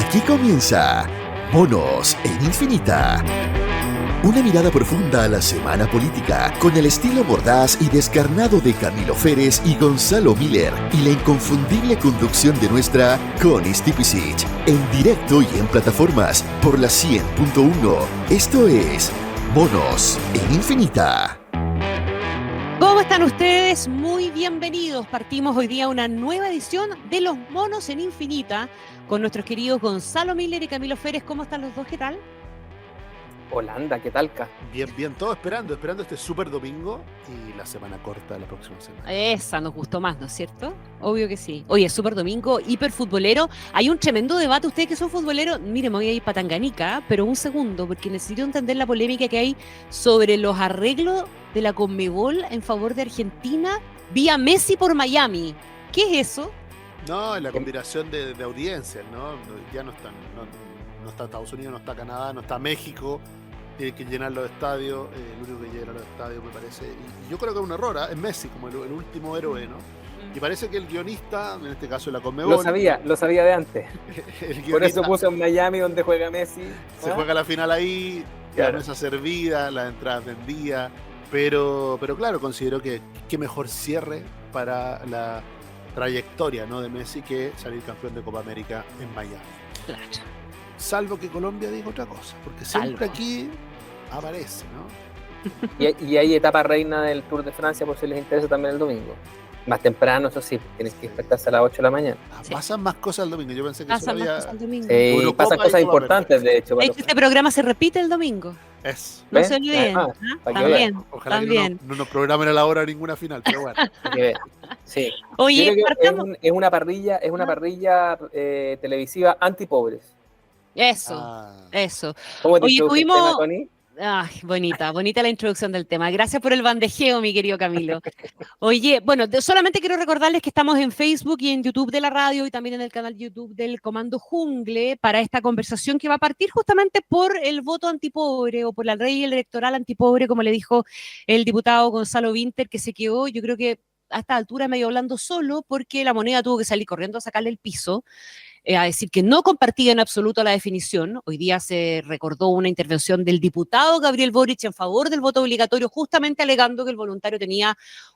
Aquí comienza Monos en Infinita. Una mirada profunda a la semana política, con el estilo mordaz y descarnado de Camilo Férez y Gonzalo Miller, y la inconfundible conducción de nuestra Connie Stipicic, en directo y en plataformas por la 100.1. Esto es Monos en Infinita. ¿Cómo están ustedes? Muy bienvenidos. Partimos hoy día una nueva edición de Los Monos en Infinita con nuestros queridos Gonzalo Miller y Camilo Férez. ¿Cómo están los dos? ¿Qué tal? Holanda, ¿qué talca? Bien, todo esperando este súper domingo y la semana corta de la próxima semana. Esa nos gustó más, ¿no es cierto? Obvio que sí. Oye, súper domingo, hiper futbolero. Hay un tremendo debate. Ustedes que son futboleros, miren, me voy a ir para Tanganica, pero un segundo, porque necesito entender la polémica que hay sobre los arreglos de la Conmebol en favor de Argentina vía Messi por Miami. ¿Qué es eso? No, la combinación de audiencias, ¿no? Ya no está Estados Unidos, no está Canadá, no está México. Tiene que llenar los estadios, el único que llena los estadios me parece. Y yo creo que es un error, es Messi como el último héroe, ¿no? Y parece que el guionista, en este caso la Conmebol... Lo sabía de antes. Por eso puso en Miami donde juega Messi. Se juega la final ahí, claro. La mesa servida, las entradas vendidas. Pero claro, considero que qué mejor cierre para la trayectoria, ¿no, de Messi que salir campeón de Copa América en Miami. Claro. Salvo que Colombia diga otra cosa, porque siempre aquí aparece, ¿no? Y hay etapa reina del Tour de Francia, por si les interesa, también el domingo. Más temprano, eso sí, tienes que despertarse a las 8 de la mañana. Sí. Pasan más cosas el domingo, yo pensé que Pasan solo más había... cosas el domingo. Pasan cosas importantes, de hecho. Este programa se repite el domingo. Es. No se olviden. También. Ojalá también. que no nos programen a la hora ninguna final, pero bueno. Sí. Oye, es una parrilla televisiva antipobres. Eso. ¿Cómo te Oye, introduces el tema, Connie? Ay, bonita la introducción del tema. Gracias por el bandejeo, mi querido Camilo. Oye, bueno, solamente quiero recordarles que estamos en Facebook y en YouTube de la radio y también en el canal YouTube del Comando Jungle para esta conversación que va a partir justamente por el voto antipobre o por la ley electoral antipobre, como le dijo el diputado Gonzalo Vinter, que se quedó, yo creo que a esta altura medio hablando solo porque la moneda tuvo que salir corriendo a sacarle el piso. A decir que no compartía en absoluto la definición. Hoy día se recordó una intervención del diputado Gabriel Boric en favor del voto obligatorio, justamente alegando que el voluntario tenía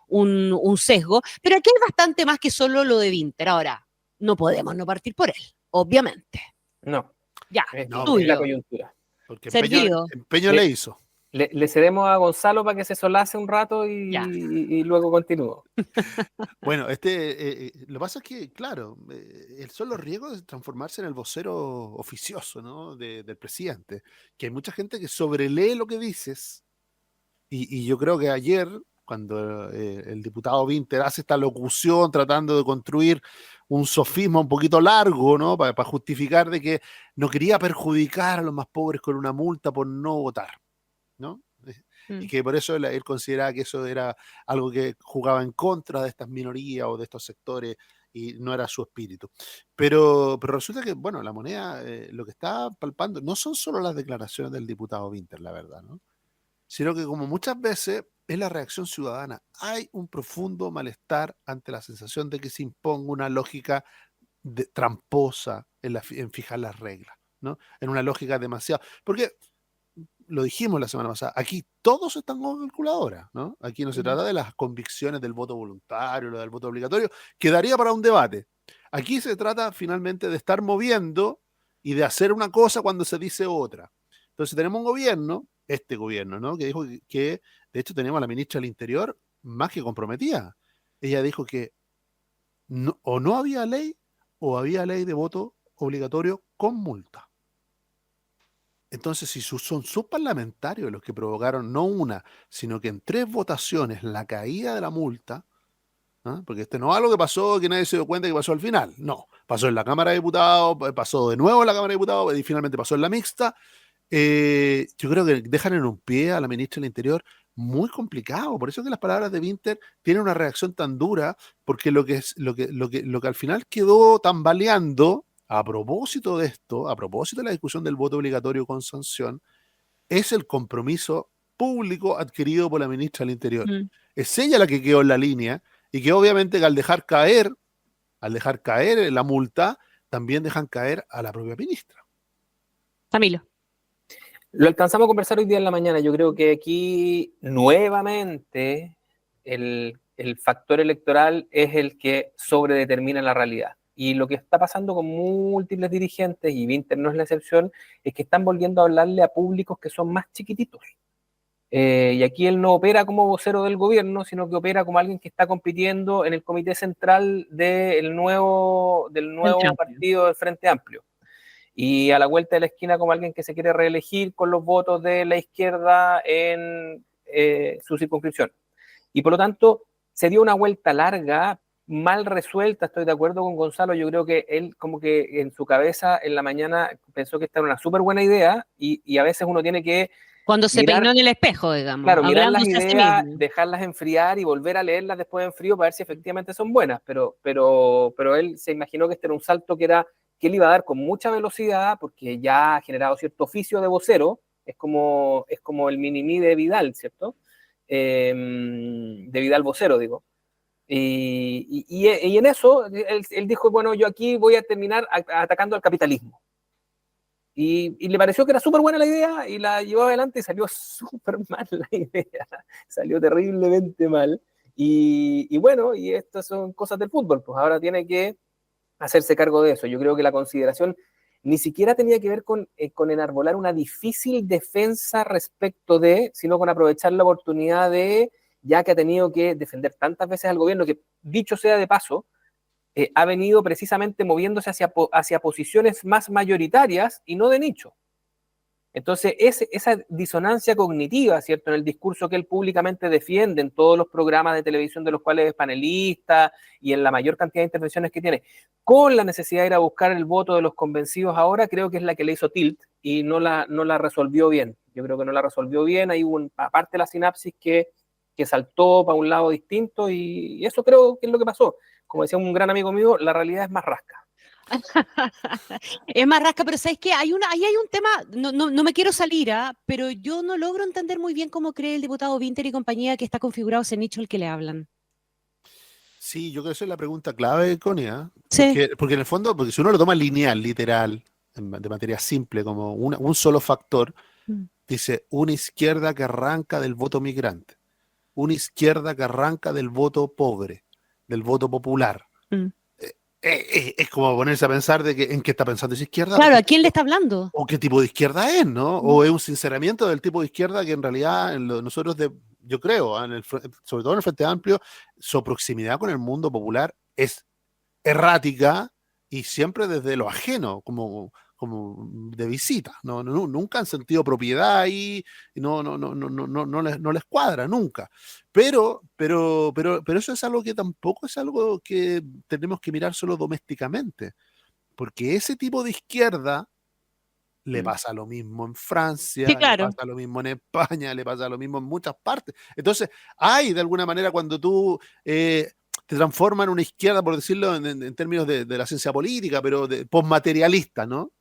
un sesgo. Pero aquí hay bastante más que solo lo de Vinter. Ahora, no podemos no partir por él, obviamente. No. Ya, no, es la coyuntura. Porque empeño le hizo. Le cedemos a Gonzalo para que se solace un rato y luego continúo. Bueno, lo que pasa es que, claro, son los riesgos de transformarse en el vocero oficioso, ¿no? del presidente. Que hay mucha gente que sobrelee lo que dices. Y yo creo que ayer, cuando el diputado Vinter hace esta locución tratando de construir un sofisma un poquito largo, ¿no? Para justificar de que no quería perjudicar a los más pobres con una multa por no votar, ¿no? Y que por eso él consideraba que eso era algo que jugaba en contra de estas minorías o de estos sectores y no era su espíritu. Pero resulta que, bueno, la moneda, lo que está palpando no son solo las declaraciones del diputado Vinter, la verdad, ¿no? Sino que, como muchas veces es la reacción ciudadana. Hay un profundo malestar ante la sensación de que se imponga una lógica tramposa en fijar las reglas, ¿no? En una lógica demasiado... Porque lo dijimos la semana pasada, aquí todos están con calculadora, ¿no? Aquí no se trata de las convicciones del voto voluntario, lo del voto obligatorio, que daría para un debate. Aquí se trata finalmente de estar moviendo y de hacer una cosa cuando se dice otra. Entonces tenemos un gobierno, este gobierno, ¿no? Que dijo que, de hecho, tenemos a la ministra del Interior más que comprometida. Ella dijo que o no había ley o había ley de voto obligatorio con multa. Entonces, si son sus parlamentarios los que provocaron no una, sino que en 3 votaciones la caída de la multa, ¿no? Porque no es algo que pasó que nadie se dio cuenta que pasó al final, no, pasó en la Cámara de Diputados, pasó de nuevo en la Cámara de Diputados y finalmente pasó en la mixta. Yo creo que dejan en un pie a la ministra del Interior muy complicado, por eso que las palabras de Vinter tienen una reacción tan dura, porque lo que al final quedó tambaleando a propósito de esto, a propósito de la discusión del voto obligatorio con sanción, es el compromiso público adquirido por la ministra del Interior. Es ella la que quedó en la línea y que obviamente al dejar caer la multa, también dejan caer a la propia ministra. Camilo. Lo alcanzamos a conversar hoy día en la mañana. Yo creo que aquí nuevamente el factor electoral es el que sobredetermina la realidad. Y lo que está pasando con múltiples dirigentes, y Vinter no es la excepción, es que están volviendo a hablarle a públicos que son más chiquititos. Y aquí él no opera como vocero del gobierno, sino que opera como alguien que está compitiendo en el comité central del nuevo partido del Frente Amplio. Y a la vuelta de la esquina como alguien que se quiere reelegir con los votos de la izquierda en su circunscripción. Y por lo tanto, se dio una vuelta larga, mal resuelta. Estoy de acuerdo con Gonzalo. Yo creo que él como que en su cabeza en la mañana pensó que esta era una súper buena idea, y a veces uno tiene que Cuando se peinó en el espejo, digamos. Claro, mirar las hablándose a sí ideas, mismo. dejarlas enfriar y volver a leerlas después en frío para ver si efectivamente son buenas. Pero él se imaginó que este era un salto que él iba a dar con mucha velocidad, porque ya ha generado cierto oficio de vocero. Es como el mini-mí de Vidal, ¿cierto? De Vidal vocero, digo. Y en eso él dijo, bueno, yo aquí voy a terminar atacando al capitalismo. Y le pareció que era súper buena la idea y la llevó adelante, y salió súper mal la idea. Salió terriblemente mal. Y bueno, y estas son cosas del fútbol, pues ahora tiene que hacerse cargo de eso. Yo creo que la consideración ni siquiera tenía que ver con enarbolar una difícil defensa respecto sino con aprovechar la oportunidad ya que ha tenido que defender tantas veces al gobierno, que dicho sea de paso, ha venido precisamente moviéndose hacia posiciones más mayoritarias y no de nicho. Entonces, esa disonancia cognitiva, ¿cierto?, en el discurso que él públicamente defiende en todos los programas de televisión de los cuales es panelista y en la mayor cantidad de intervenciones que tiene, con la necesidad de ir a buscar el voto de los convencidos ahora, creo que es la que le hizo tilt y no la resolvió bien. Yo creo que no la resolvió bien. Hay aparte de la sinapsis que saltó para un lado distinto, y eso creo que es lo que pasó. Como decía un gran amigo mío, la realidad es más rasca. Es más rasca, pero ¿sabes qué? Ahí hay un tema, no me quiero salir, pero yo no logro entender muy bien cómo cree el diputado Vinter y compañía que está configurado ese nicho al que le hablan. Sí, yo creo que esa es la pregunta clave, Connie, Sí. porque en el fondo, porque si uno lo toma lineal, literal, de materia simple, como un solo factor, dice una izquierda que arranca del voto migrante, una izquierda que arranca del voto pobre, del voto popular. Es como ponerse a pensar en qué está pensando esa izquierda. Claro, ¿a quién le está hablando? O qué tipo de izquierda es, ¿no? O es un sinceramiento del tipo de izquierda que en realidad nosotros, yo creo, sobre todo en el Frente Amplio, su proximidad con el mundo popular es errática y siempre desde lo ajeno, como de visita. Nunca han sentido propiedad ahí, no les cuadra, nunca. Pero eso es algo que tampoco es algo que tenemos que mirar solo domésticamente, porque ese tipo de izquierda le pasa lo mismo en Francia, Sí, claro. le pasa lo mismo en España, le pasa lo mismo en muchas partes. Entonces, hay de alguna manera cuando tú te transformas en una izquierda, por decirlo en términos de la ciencia política, pero postmaterialista, ¿no?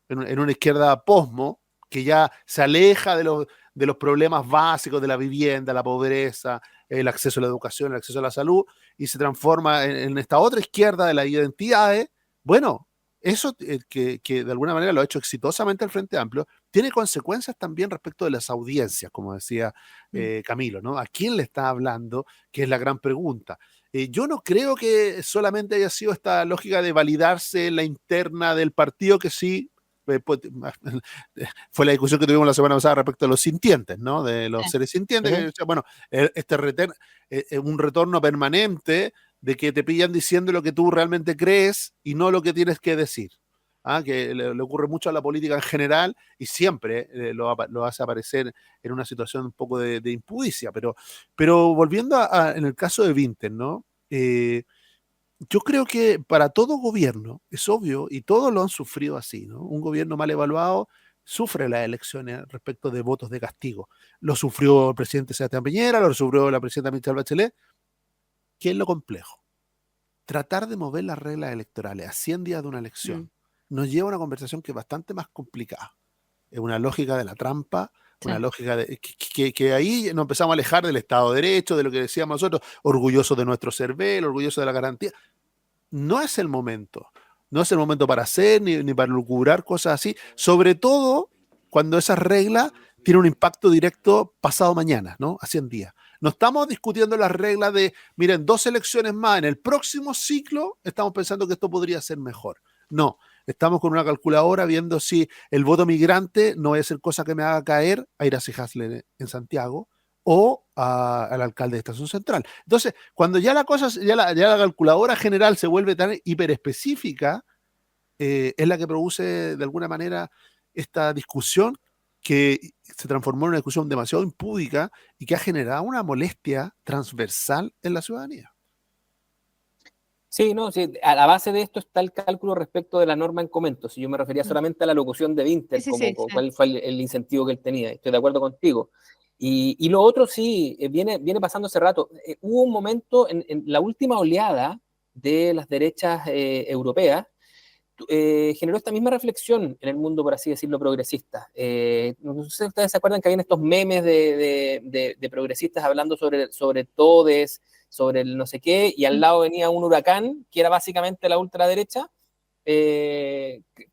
En una izquierda posmo, que ya se aleja de los problemas básicos de la vivienda, la pobreza, el acceso a la educación, el acceso a la salud, y se transforma en esta otra izquierda de las identidades. Bueno, eso que de alguna manera lo ha hecho exitosamente el Frente Amplio, tiene consecuencias también respecto de las audiencias, como decía Camilo, ¿no? ¿A quién le está hablando? Que es la gran pregunta. Yo no creo que solamente haya sido esta lógica de validarse en la interna del partido, que sí, fue la discusión que tuvimos la semana pasada respecto a los sintientes, ¿no? De los seres sintientes, que, bueno, un retorno permanente de que te pillan diciendo lo que tú realmente crees y no lo que tienes que decir. Que le ocurre mucho a la política en general y siempre lo hace aparecer en una situación un poco de impudicia. Pero volviendo en el caso de Vinter, ¿no? Yo creo que para todo gobierno, es obvio, y todos lo han sufrido así, ¿no? Un gobierno mal evaluado sufre las elecciones respecto de votos de castigo. Lo sufrió el presidente Sebastián Piñera, lo sufrió la presidenta Michelle Bachelet. ¿Qué es lo complejo? Tratar de mover las reglas electorales a 100 días de una elección nos lleva a una conversación que es bastante más complicada. Es una lógica de la trampa, una lógica de que ahí nos empezamos a alejar del Estado de Derecho, de lo que decíamos nosotros, orgullosos de nuestro CERVEL, orgullosos de la garantía. No es el momento. no es el momento para hacer ni para lucurar cosas así, sobre todo cuando esa regla tiene un impacto directo pasado mañana, ¿no? A 100 días. No estamos discutiendo las reglas de, miren, 2 elecciones más en el próximo ciclo, estamos pensando que esto podría ser mejor. No, estamos con una calculadora viendo si el voto migrante no es el cosa que me haga caer a Iracy Hasler en Santiago o al alcalde de Estación Central. Entonces, cuando ya la cosa, ya la calculadora general se vuelve tan hiperespecífica, es la que produce de alguna manera esta discusión que se transformó en una discusión demasiado impúdica y que ha generado una molestia transversal en la ciudadanía. Sí, no, sí, a la base de esto está el cálculo respecto de la norma en comentos. Si yo me refería solamente a la locución de Winter, cuál fue el incentivo que él tenía. Estoy de acuerdo contigo. Y lo otro sí, viene pasando hace rato. Hubo un momento en la última oleada de las derechas europeas, generó esta misma reflexión en el mundo, por así decirlo, progresista. No sé si ustedes se acuerdan que habían estos memes de progresistas hablando sobre todes, sobre el no sé qué, y al lado venía un huracán, que era básicamente la ultraderecha.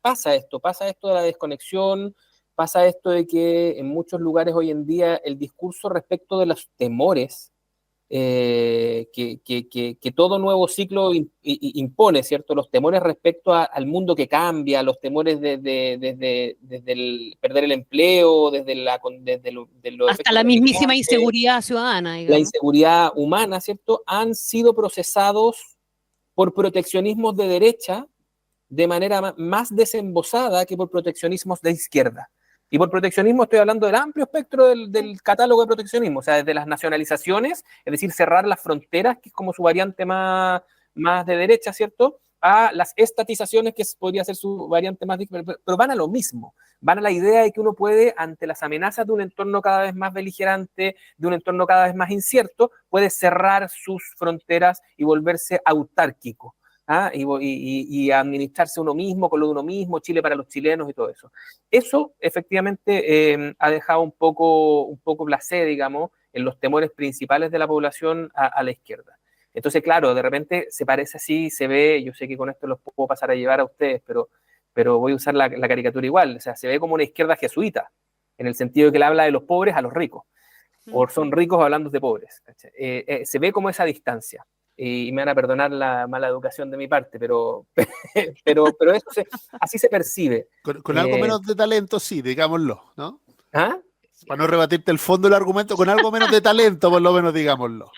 Pasa esto de la desconexión, pasa esto de que en muchos lugares hoy en día el discurso respecto de los temores que todo nuevo ciclo impone, ¿cierto? Los temores respecto al mundo que cambia, los temores desde el perder el empleo, desde hasta la mismísima inseguridad ciudadana, digamos. La inseguridad humana, ¿cierto? Han sido procesados por proteccionismos de derecha de manera más desembosada que por proteccionismos de izquierda. Y por proteccionismo estoy hablando del amplio espectro del catálogo de proteccionismo, o sea, desde las nacionalizaciones, es decir, cerrar las fronteras, que es como su variante más de derecha, ¿cierto?, a las estatizaciones, que podría ser su variante más, pero van a lo mismo, van a la idea de que uno puede, ante las amenazas de un entorno cada vez más beligerante, de un entorno cada vez más incierto, puede cerrar sus fronteras y volverse autárquico. Y administrarse uno mismo, con lo de uno mismo, Chile para los chilenos y todo eso. Eso efectivamente ha dejado un poco blasé, digamos, en los temores principales de la población a la izquierda. Entonces, claro, de repente se parece así, se ve, yo sé que con esto los puedo pasar a llevar a ustedes, pero voy a usar la caricatura igual, o sea, se ve como una izquierda jesuita, en el sentido de que le habla de los pobres a los ricos, o son ricos hablando de pobres. Se ve como esa distancia. Y me van a perdonar la mala educación de mi parte, pero eso así se percibe. Con algo menos de talento, sí, digámoslo, ¿no? ¿Ah? Para no rebatirte el fondo del argumento, con algo menos de talento, por lo menos digámoslo.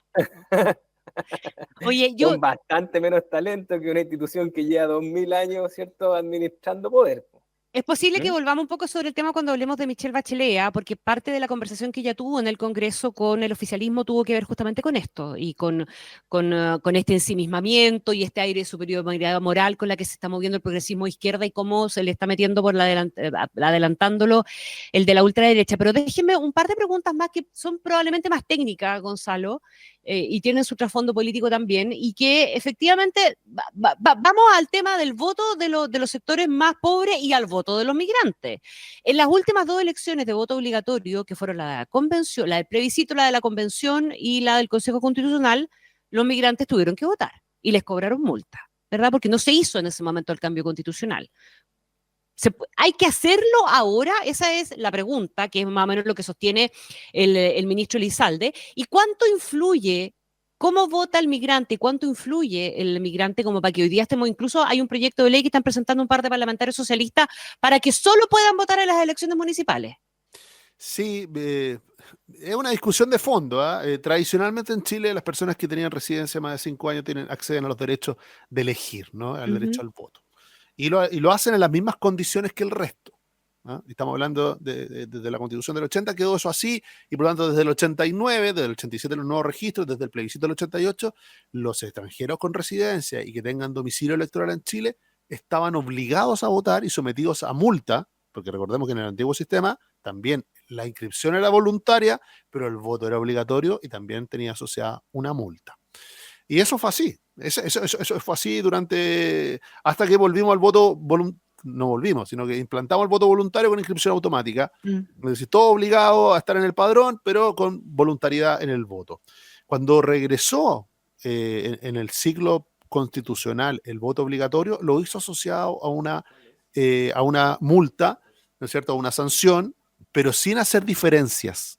Oye, con bastante menos talento que una institución que lleva 2000 años, ¿cierto?, administrando poder. Es posible que volvamos un poco sobre el tema cuando hablemos de Michelle Bachelet, porque parte de la conversación que ella tuvo en el Congreso con el oficialismo tuvo que ver justamente con esto y con este ensimismamiento y este aire de superioridad moral con la que se está moviendo el progresismo izquierda y cómo se le está metiendo por adelantándolo el de la ultraderecha. Pero déjenme un par de preguntas más que son probablemente más técnicas, Gonzalo, y tienen su trasfondo político también, y que efectivamente vamos al tema del voto de los sectores más pobres y al voto de los migrantes. En las últimas 2 elecciones de voto obligatorio, que fueron la de la convención, la del plebiscito, la de la convención y la del Consejo Constitucional, los migrantes tuvieron que votar y les cobraron multa, ¿verdad? Porque no se hizo en ese momento el cambio constitucional. ¿Hay que hacerlo ahora? Esa es la pregunta, que es más o menos lo que sostiene el ministro Elizalde. ¿Y cuánto influye, cómo vota el migrante y cuánto influye el migrante como para que hoy día estemos, incluso hay un proyecto de ley que están presentando un par de parlamentarios socialistas para que solo puedan votar en las elecciones municipales? Sí, es una discusión de fondo. Tradicionalmente en Chile las personas que tenían residencia más de 5 años acceden a los derechos de elegir, ¿no? Al derecho al voto. Y lo hacen en las mismas condiciones que el resto. Estamos hablando desde la Constitución del 80, quedó eso así, y por lo tanto desde el 89, desde el 87 los nuevos registros, desde el plebiscito del 88, los extranjeros con residencia y que tengan domicilio electoral en Chile estaban obligados a votar y sometidos a multa, porque recordemos que en el antiguo sistema también la inscripción era voluntaria, pero el voto era obligatorio y también tenía asociada una multa. Y eso fue así. Eso fue así hasta que volvimos al voto voluntario. No volvimos, sino que implantamos el voto voluntario con inscripción automática. Es decir, todo obligado a estar en el padrón, pero con voluntariedad en el voto. Cuando regresó en el ciclo constitucional el voto obligatorio, lo hizo asociado a una multa, ¿no es cierto?, a una sanción, pero sin hacer diferencias.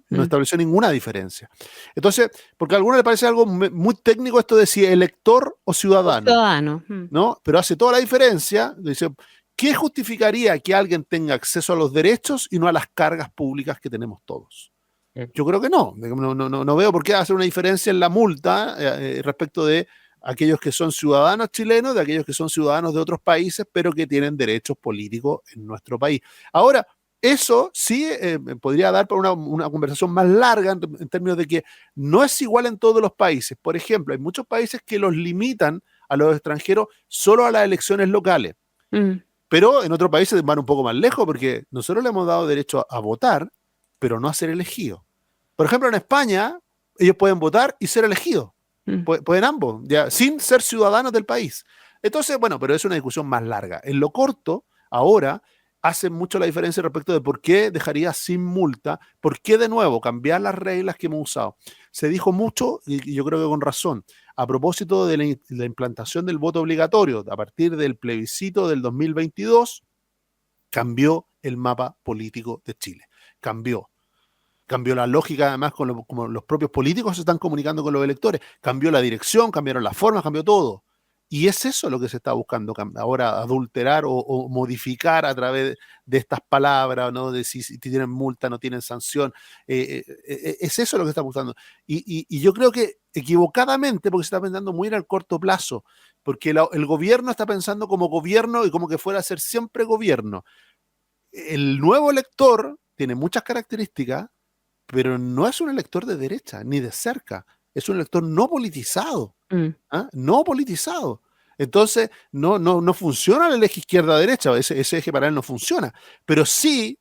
No estableció ninguna diferencia. Entonces, porque a algunos le parece algo muy técnico esto de si elector o ciudadano. Ciudadano. ¿No? Pero hace toda la diferencia. Dice, ¿qué justificaría que alguien tenga acceso a los derechos y no a las cargas públicas que tenemos todos? Yo creo que no. No veo por qué hacer una diferencia en la multa respecto de aquellos que son ciudadanos chilenos, de aquellos que son ciudadanos de otros países, pero que tienen derechos políticos en nuestro país. Ahora, eso sí podría dar para una conversación más larga en términos de que no es igual en todos los países. Por ejemplo, hay muchos países que los limitan a los extranjeros solo a las elecciones locales. Pero en otros países van un poco más lejos porque nosotros le hemos dado derecho a votar, pero no a ser elegidos. Por ejemplo, en España, ellos pueden votar y ser elegidos. Pueden ambos, ya, sin ser ciudadanos del país. Entonces, bueno, pero es una discusión más larga. En lo corto, ahora, hace mucho la diferencia respecto de por qué dejaría sin multa, por qué de nuevo cambiar las reglas que hemos usado. Se dijo mucho, y yo creo que con razón, a propósito de la implantación del voto obligatorio, a partir del plebiscito del 2022, cambió el mapa político de Chile. Cambió la lógica, además, como los propios políticos se están comunicando con los electores. Cambió la dirección, cambiaron las formas, cambió todo. Y es eso lo que se está buscando ahora, adulterar o modificar a través de estas palabras, ¿no? De si tienen multa, no tienen sanción. Es eso lo que está buscando. Y yo creo que equivocadamente, porque se está pensando muy en el corto plazo, porque el gobierno está pensando como gobierno y como que fuera a ser siempre gobierno. El nuevo elector tiene muchas características, pero no es un elector de derecha, ni de cerca. Es un elector no politizado. No politizado. Entonces, no funciona el eje izquierda-derecha, ese eje para él no funciona, pero sí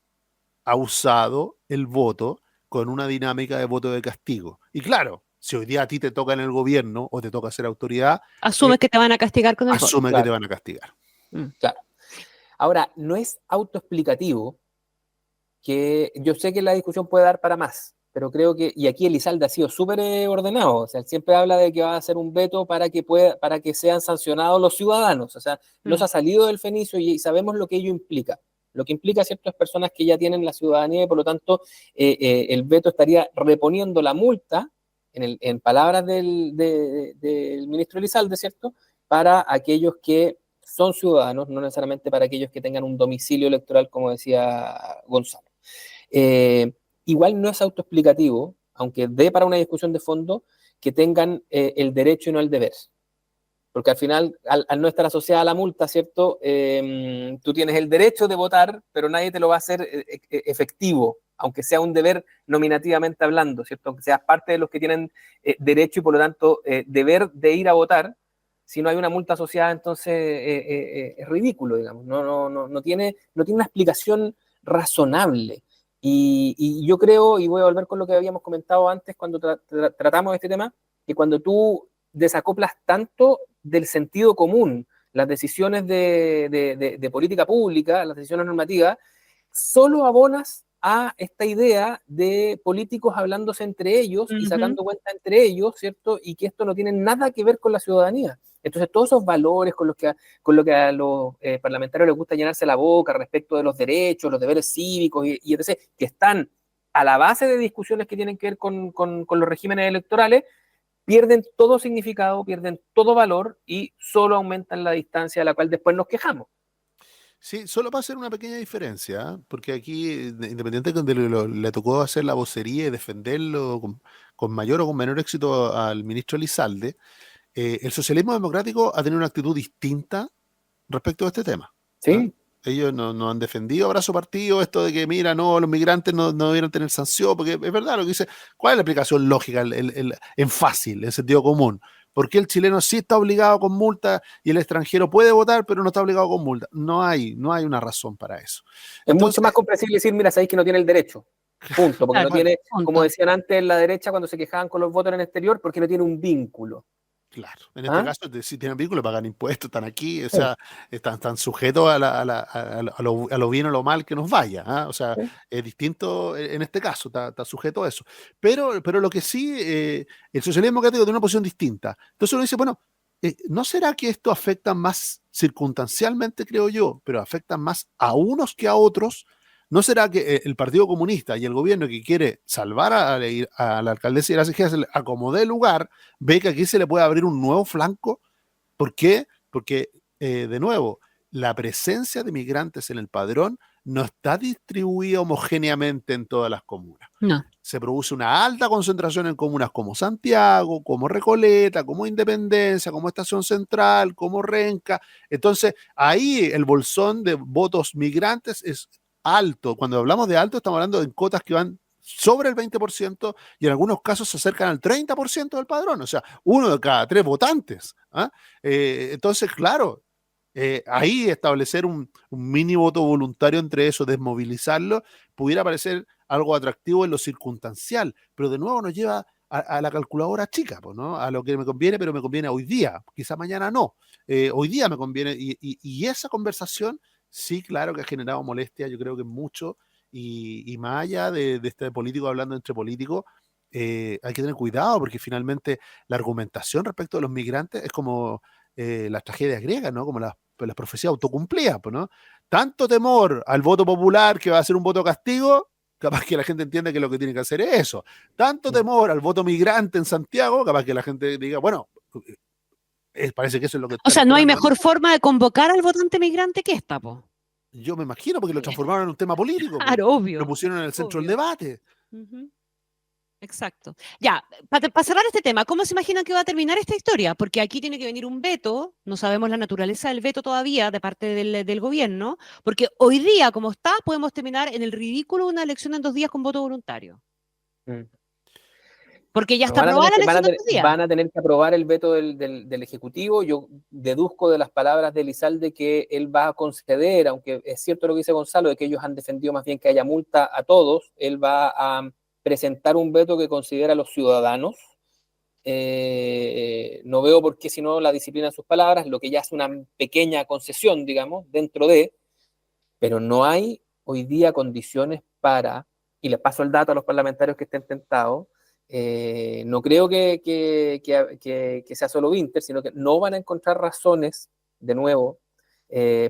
ha usado el voto con una dinámica de voto de castigo. Y claro, si hoy día a ti te toca en el gobierno o te toca ser autoridad, Asumes que te van a castigar con el voto. Asume que te van a castigar. Claro. Ahora, no es autoexplicativo, que yo sé que la discusión puede dar para más, pero creo que, y aquí Elizalde ha sido súper ordenado, o sea, él siempre habla de que va a hacer un veto para que sean sancionados los ciudadanos, o sea, no se ha salido del fenicio y sabemos lo que ello implica. Lo que implica a ciertas personas que ya tienen la ciudadanía y por lo tanto el veto estaría reponiendo la multa, en palabras del ministro Elizalde, ¿cierto?, para aquellos que son ciudadanos, no necesariamente para aquellos que tengan un domicilio electoral, como decía Gonzalo. Igual no es autoexplicativo, aunque dé para una discusión de fondo, que tengan el derecho y no el deber. Porque al final, al no estar asociada a la multa, ¿cierto? Tú tienes el derecho de votar, pero nadie te lo va a hacer efectivo, aunque sea un deber nominativamente hablando, ¿cierto? Aunque seas parte de los que tienen derecho y por lo tanto deber de ir a votar. Si no hay una multa asociada, entonces es ridículo, digamos. No tiene una explicación razonable. Y yo creo, y voy a volver con lo que habíamos comentado antes cuando tratamos este tema, que cuando tú desacoplas tanto del sentido común las decisiones de política pública, las decisiones normativas, solo abonas a esta idea de políticos hablándose entre ellos y sacando cuenta entre ellos, ¿cierto? Y que esto no tiene nada que ver con la ciudadanía. Entonces, todos esos valores con lo que a los parlamentarios les gusta llenarse la boca respecto de los derechos, los deberes cívicos y etc., que están a la base de discusiones que tienen que ver con los regímenes electorales, pierden todo significado, pierden todo valor y solo aumentan la distancia a la cual después nos quejamos. Sí, solo para hacer una pequeña diferencia, porque aquí, independiente de le tocó hacer la vocería y defenderlo con mayor o con menor éxito al ministro Elizalde, el socialismo democrático ha tenido una actitud distinta respecto a este tema. Sí. Ellos no han defendido abrazo partido esto de que, mira, no, los migrantes no debieron tener sanción, porque es verdad lo que dice. ¿Cuál es la aplicación lógica, en fácil, en sentido común? ¿Por qué el chileno sí está obligado con multa y el extranjero puede votar, pero no está obligado con multa? No hay una razón para eso. Es mucho más comprensible decir, mira, sabéis que no tiene el derecho. Punto. Porque no tiene, como decían antes en la derecha cuando se quejaban con los votos en el exterior, porque no tiene un vínculo. Claro, en este caso, si tienen vínculo, pagan impuestos, están aquí, o sea, están sujetos a lo bien o lo mal que nos vaya, o sea, es distinto en este caso, está sujeto a eso. Pero lo que sí, el socialismo democrático tiene una posición distinta. Entonces uno dice, bueno, ¿no será que esto afecta más circunstancialmente, creo yo, pero afecta más a unos que a otros? ¿No será que el Partido Comunista y el gobierno que quiere salvar a la alcaldesa y a la CGA se le acomode lugar, ve que aquí se le puede abrir un nuevo flanco? ¿Por qué? Porque, de nuevo, la presencia de migrantes en el padrón no está distribuida homogéneamente en todas las comunas. No. Se produce una alta concentración en comunas como Santiago, como Recoleta, como Independencia, como Estación Central, como Renca. Entonces, ahí el bolsón de votos migrantes es alto. Cuando hablamos de alto, estamos hablando de cotas que van sobre el 20% y en algunos casos se acercan al 30% del padrón. O sea, 1 de cada 3 votantes. ¿Ah? Entonces, claro, ahí establecer un mini voto voluntario entre eso, desmovilizarlo, pudiera parecer algo atractivo en lo circunstancial, pero de nuevo nos lleva a la calculadora chica, pues, ¿no? A lo que me conviene, pero me conviene hoy día, quizá mañana no. Hoy día me conviene, y esa conversación, sí, claro que ha generado molestia, yo creo que mucho, y más allá de este político hablando entre políticos, hay que tener cuidado, porque finalmente la argumentación respecto de los migrantes es como las tragedias griegas, ¿no? Como las profecías autocumplidas, pues, ¿no? Tanto temor al voto popular que va a ser un voto castigo, capaz que la gente entiende que lo que tiene que hacer es eso. Tanto temor al voto migrante en Santiago, capaz que la gente diga, bueno, parece que eso es lo que O están sea, no hay esperando. mejor forma de convocar al votante migrante que esta, po. Yo me imagino, porque lo transformaron en un tema político, po. Claro, obvio. Lo pusieron en el centro del Obvio. debate. Exacto. Ya, para cerrar este tema, ¿cómo se imaginan que va a terminar esta historia? Porque aquí tiene que venir un veto, no sabemos la naturaleza del veto todavía de parte del gobierno, porque hoy día, como está, podemos terminar en el ridículo una elección en 2 días con voto voluntario. Mm. Porque ya No, está aprobada la elección en 2 días. van a tener que aprobar el veto del Ejecutivo. Yo deduzco de las palabras de Elizalde que él va a conceder, aunque es cierto lo que dice Gonzalo, de que ellos han defendido más bien que haya multa a todos, él va a presentar un veto que considera a los ciudadanos. No veo por qué, si no, la disciplina en sus palabras, lo que ya es una pequeña concesión, digamos, dentro de, pero no hay hoy día condiciones para, y les paso el dato a los parlamentarios que estén tentados, no creo que sea solo Winter, sino que no van a encontrar razones, de nuevo,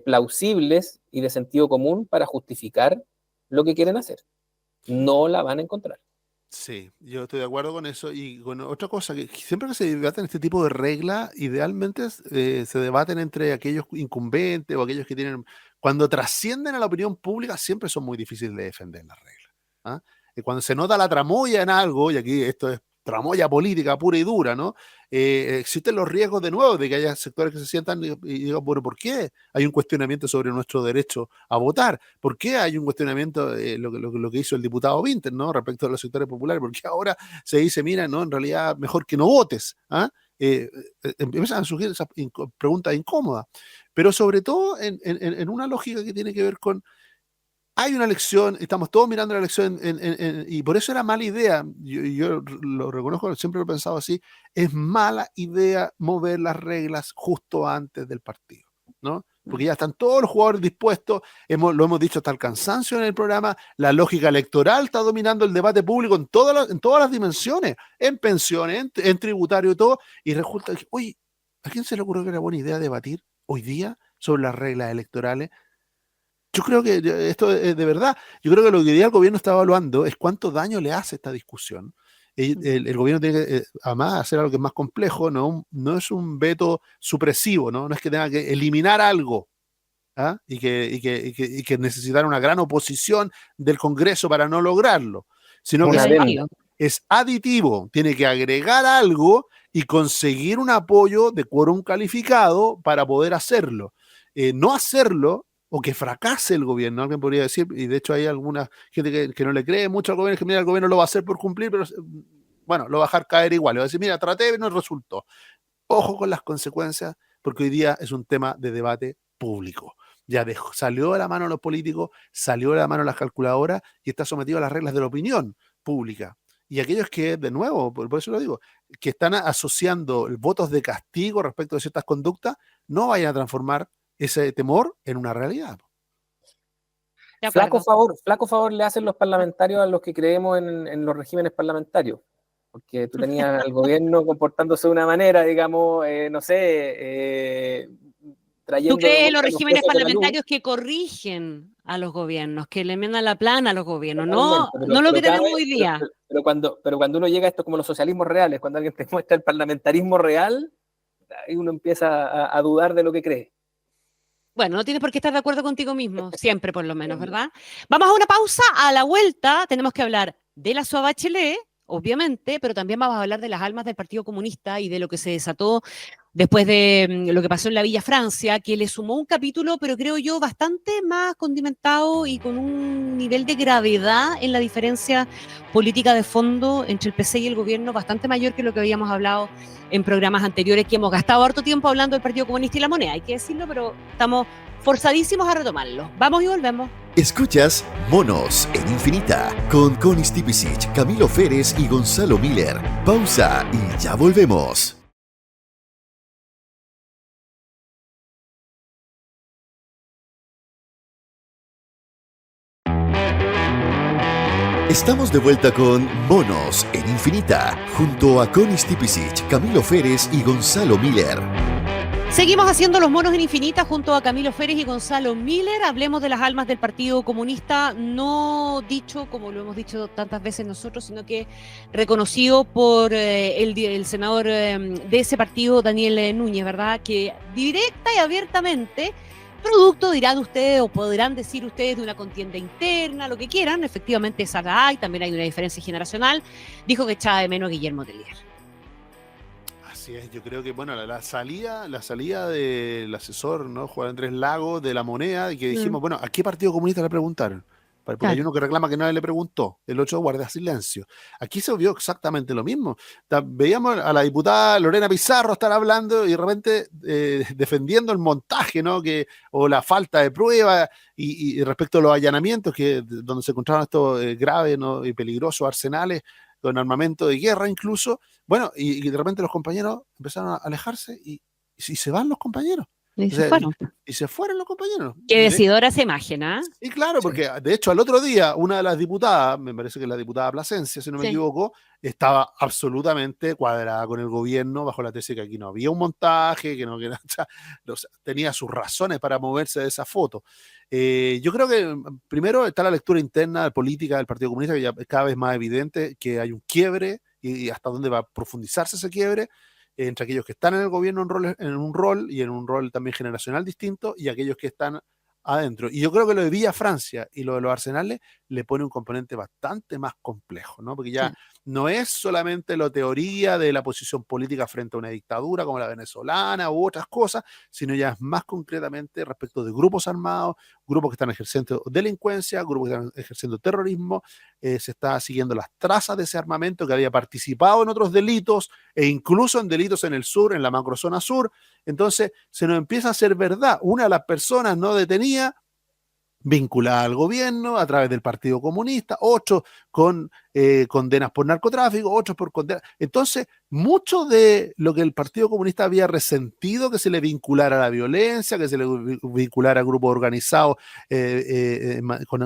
plausibles y de sentido común para justificar lo que quieren hacer. No la van a encontrar. Sí, yo estoy de acuerdo con eso. Y bueno, otra cosa, que siempre que se debaten este tipo de reglas, idealmente se debaten entre aquellos incumbentes o aquellos que tienen, cuando trascienden a la opinión pública, siempre son muy difíciles de defender las reglas. ¿Ah? Y cuando se nota la tramoya en algo, y aquí esto es tramoya política pura y dura, ¿no? Existen los riesgos de nuevo de que haya sectores que se sientan y digan, bueno, ¿por qué hay un cuestionamiento sobre nuestro derecho a votar? ¿Por qué hay un cuestionamiento, lo que hizo el diputado Winter, ¿no? Respecto a los sectores populares? ¿Por qué ahora se dice, mira, no, en realidad mejor que no votes? ¿Ah? Empiezan a surgir esas preguntas incómodas, pero sobre todo en una lógica que tiene que ver con, hay una elección, estamos todos mirando la elección y por eso era mala idea, yo lo reconozco, siempre lo he pensado así, es mala idea mover las reglas justo antes del partido, ¿no? Porque ya están todos los jugadores dispuestos, lo hemos dicho hasta el cansancio en el programa, la lógica electoral está dominando el debate público en todas las dimensiones, en pensiones, en tributario y todo, y resulta que, oye, ¿a quién se le ocurrió que era buena idea debatir hoy día sobre las reglas electorales? Yo creo que esto es de verdad. Yo creo que lo que hoy día el gobierno está evaluando es cuánto daño le hace esta discusión. El gobierno tiene que, además, hacer algo que es más complejo, no es un veto supresivo, ¿no? No es que tenga que eliminar algo, ¿ah? y que necesitar una gran oposición del Congreso para no lograrlo, sino que es aditivo, tiene que agregar algo y conseguir un apoyo de quórum calificado para poder hacerlo. No hacerlo, o que fracase el gobierno, alguien podría decir, y de hecho hay alguna gente que no le cree mucho al gobierno, que mira, el gobierno lo va a hacer por cumplir, pero bueno, lo va a dejar caer igual, le va a decir, mira, traté y no resultó. Ojo con las consecuencias, porque hoy día es un tema de debate público. Ya salió de la mano a los políticos, salió de la mano a las calculadoras y está sometido a las reglas de la opinión pública. Y aquellos que, de nuevo, por eso lo digo, que están asociando votos de castigo respecto de ciertas conductas, no vayan a transformar ese temor en una realidad. Flaco favor le hacen los parlamentarios a los que creemos en los regímenes parlamentarios. porque tú tenías al gobierno comportándose de una manera, digamos, no sé, ¿Tú trayendo de crees en los vuelta los regímenes precios de la luz. parlamentarios que corrigen a los gobiernos, que le enmiendan la plana a los gobiernos? No, Totalmente, no lo que cada tenemos vez, hoy día. pero cuando uno llega a esto como los socialismos reales, cuando alguien te muestra el parlamentarismo real, ahí uno empieza a dudar de lo que cree. Bueno, no tienes por qué estar de acuerdo contigo mismo, siempre por lo menos, ¿verdad? Vamos a una pausa, a la vuelta tenemos que hablar de la SOA Bachelet, obviamente, pero también vamos a hablar de las almas del Partido Comunista y de lo que se desató después de lo que pasó en la Villa Francia, que le sumó un capítulo, pero creo yo, bastante más condimentado y con un nivel de gravedad en la diferencia política de fondo entre el PC y el gobierno bastante mayor que lo que habíamos hablado en programas anteriores, que hemos gastado harto tiempo hablando del Partido Comunista y la moneda, hay que decirlo, pero estamos forzadísimos a retomarlo. Vamos y volvemos. Escuchas Monos en Infinita con Connie Stipicic, Camilo Férez y Gonzalo Miller. Pausa y ya volvemos. Estamos de vuelta con Monos en Infinita, junto a Connie Stipicic, Camilo Férez y Gonzalo Miller. Seguimos haciendo los monos en Infinita junto a Camilo Férez y Gonzalo Miller. Hablemos de las almas del Partido Comunista, no dicho como lo hemos dicho tantas veces nosotros, sino que reconocido por el senador de ese partido, Daniel Núñez, ¿verdad? Que directa y abiertamente, producto, dirán ustedes o podrán decir ustedes, de una contienda interna, lo que quieran, efectivamente esa la hay, también hay una diferencia generacional, dijo que echaba de menos a Guillermo Tellier. Así es, yo creo que bueno, la salida del asesor, ¿no? Juan Andrés Lago, de la moneda, y que dijimos, bueno, ¿a qué Partido Comunista le preguntaron? Porque Claro. hay uno que reclama que nadie le preguntó, el otro guarda silencio. Aquí se vio exactamente lo mismo. Veíamos a la diputada Lorena Pizarro estar hablando y de repente defendiendo el montaje, ¿no? O la falta de prueba y respecto a los allanamientos, donde se encontraron estos graves, ¿no? Y peligrosos arsenales con armamento de guerra incluso. Bueno, y de repente los compañeros empezaron a alejarse y se van los compañeros. Y O se sea, fueron. y se fueron los compañeros. Qué decidora esa imagen, ¿ah? Y claro, Sí. porque de hecho al otro día una de las diputadas, me parece que es la diputada Plasencia, si no me Sí. equivoco, estaba absolutamente cuadrada con el gobierno bajo la tesis que aquí no había un montaje, que o sea, tenía sus razones para moverse de esa foto. Yo creo que primero está la lectura interna de política del Partido Comunista, que ya es cada vez más evidente que hay un quiebre y hasta dónde va a profundizarse ese quiebre entre aquellos que están en el gobierno en un rol y en un rol también generacional distinto y aquellos que están adentro. Y yo creo que lo de Villa Francia y lo de los arsenales le pone un componente bastante más complejo, ¿no? Porque ya no es solamente la teoría de la posición política frente a una dictadura como la venezolana u otras cosas, sino ya es más concretamente respecto de grupos armados, grupos que están ejerciendo delincuencia, grupos que están ejerciendo terrorismo, se está siguiendo las trazas de ese armamento que había participado en otros delitos e incluso en delitos en el sur, en la macrozona sur. Entonces se nos empieza a hacer verdad. Una de las personas no detenidas, vinculada al gobierno a través del Partido Comunista, otros con condenas por narcotráfico, otros por condenas. Entonces, mucho de lo que el Partido Comunista había resentido, que se le vinculara a la violencia, que se le vinculara a grupos organizados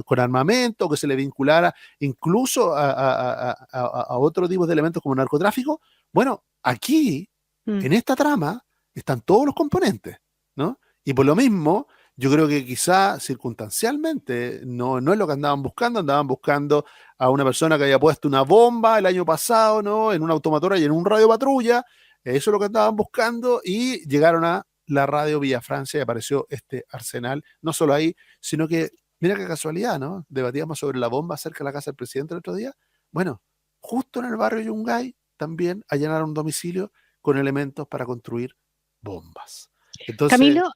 con armamento, que se le vinculara incluso a otro tipo de elementos como narcotráfico, bueno, aquí, en esta trama, están todos los componentes, ¿no? Y por lo mismo, yo creo que quizá circunstancialmente no es lo que andaban buscando a una persona que había puesto una bomba el año pasado, ¿no? En una automotora y en un radio patrulla, eso es lo que andaban buscando y llegaron a la radio Villa Francia y apareció este arsenal, no solo ahí, sino que, mira qué casualidad, ¿no? Debatíamos sobre la bomba cerca de la casa del presidente el otro día. Bueno, justo en el barrio Yungay también allanaron un domicilio con elementos para construir bombas. Entonces, Camilo,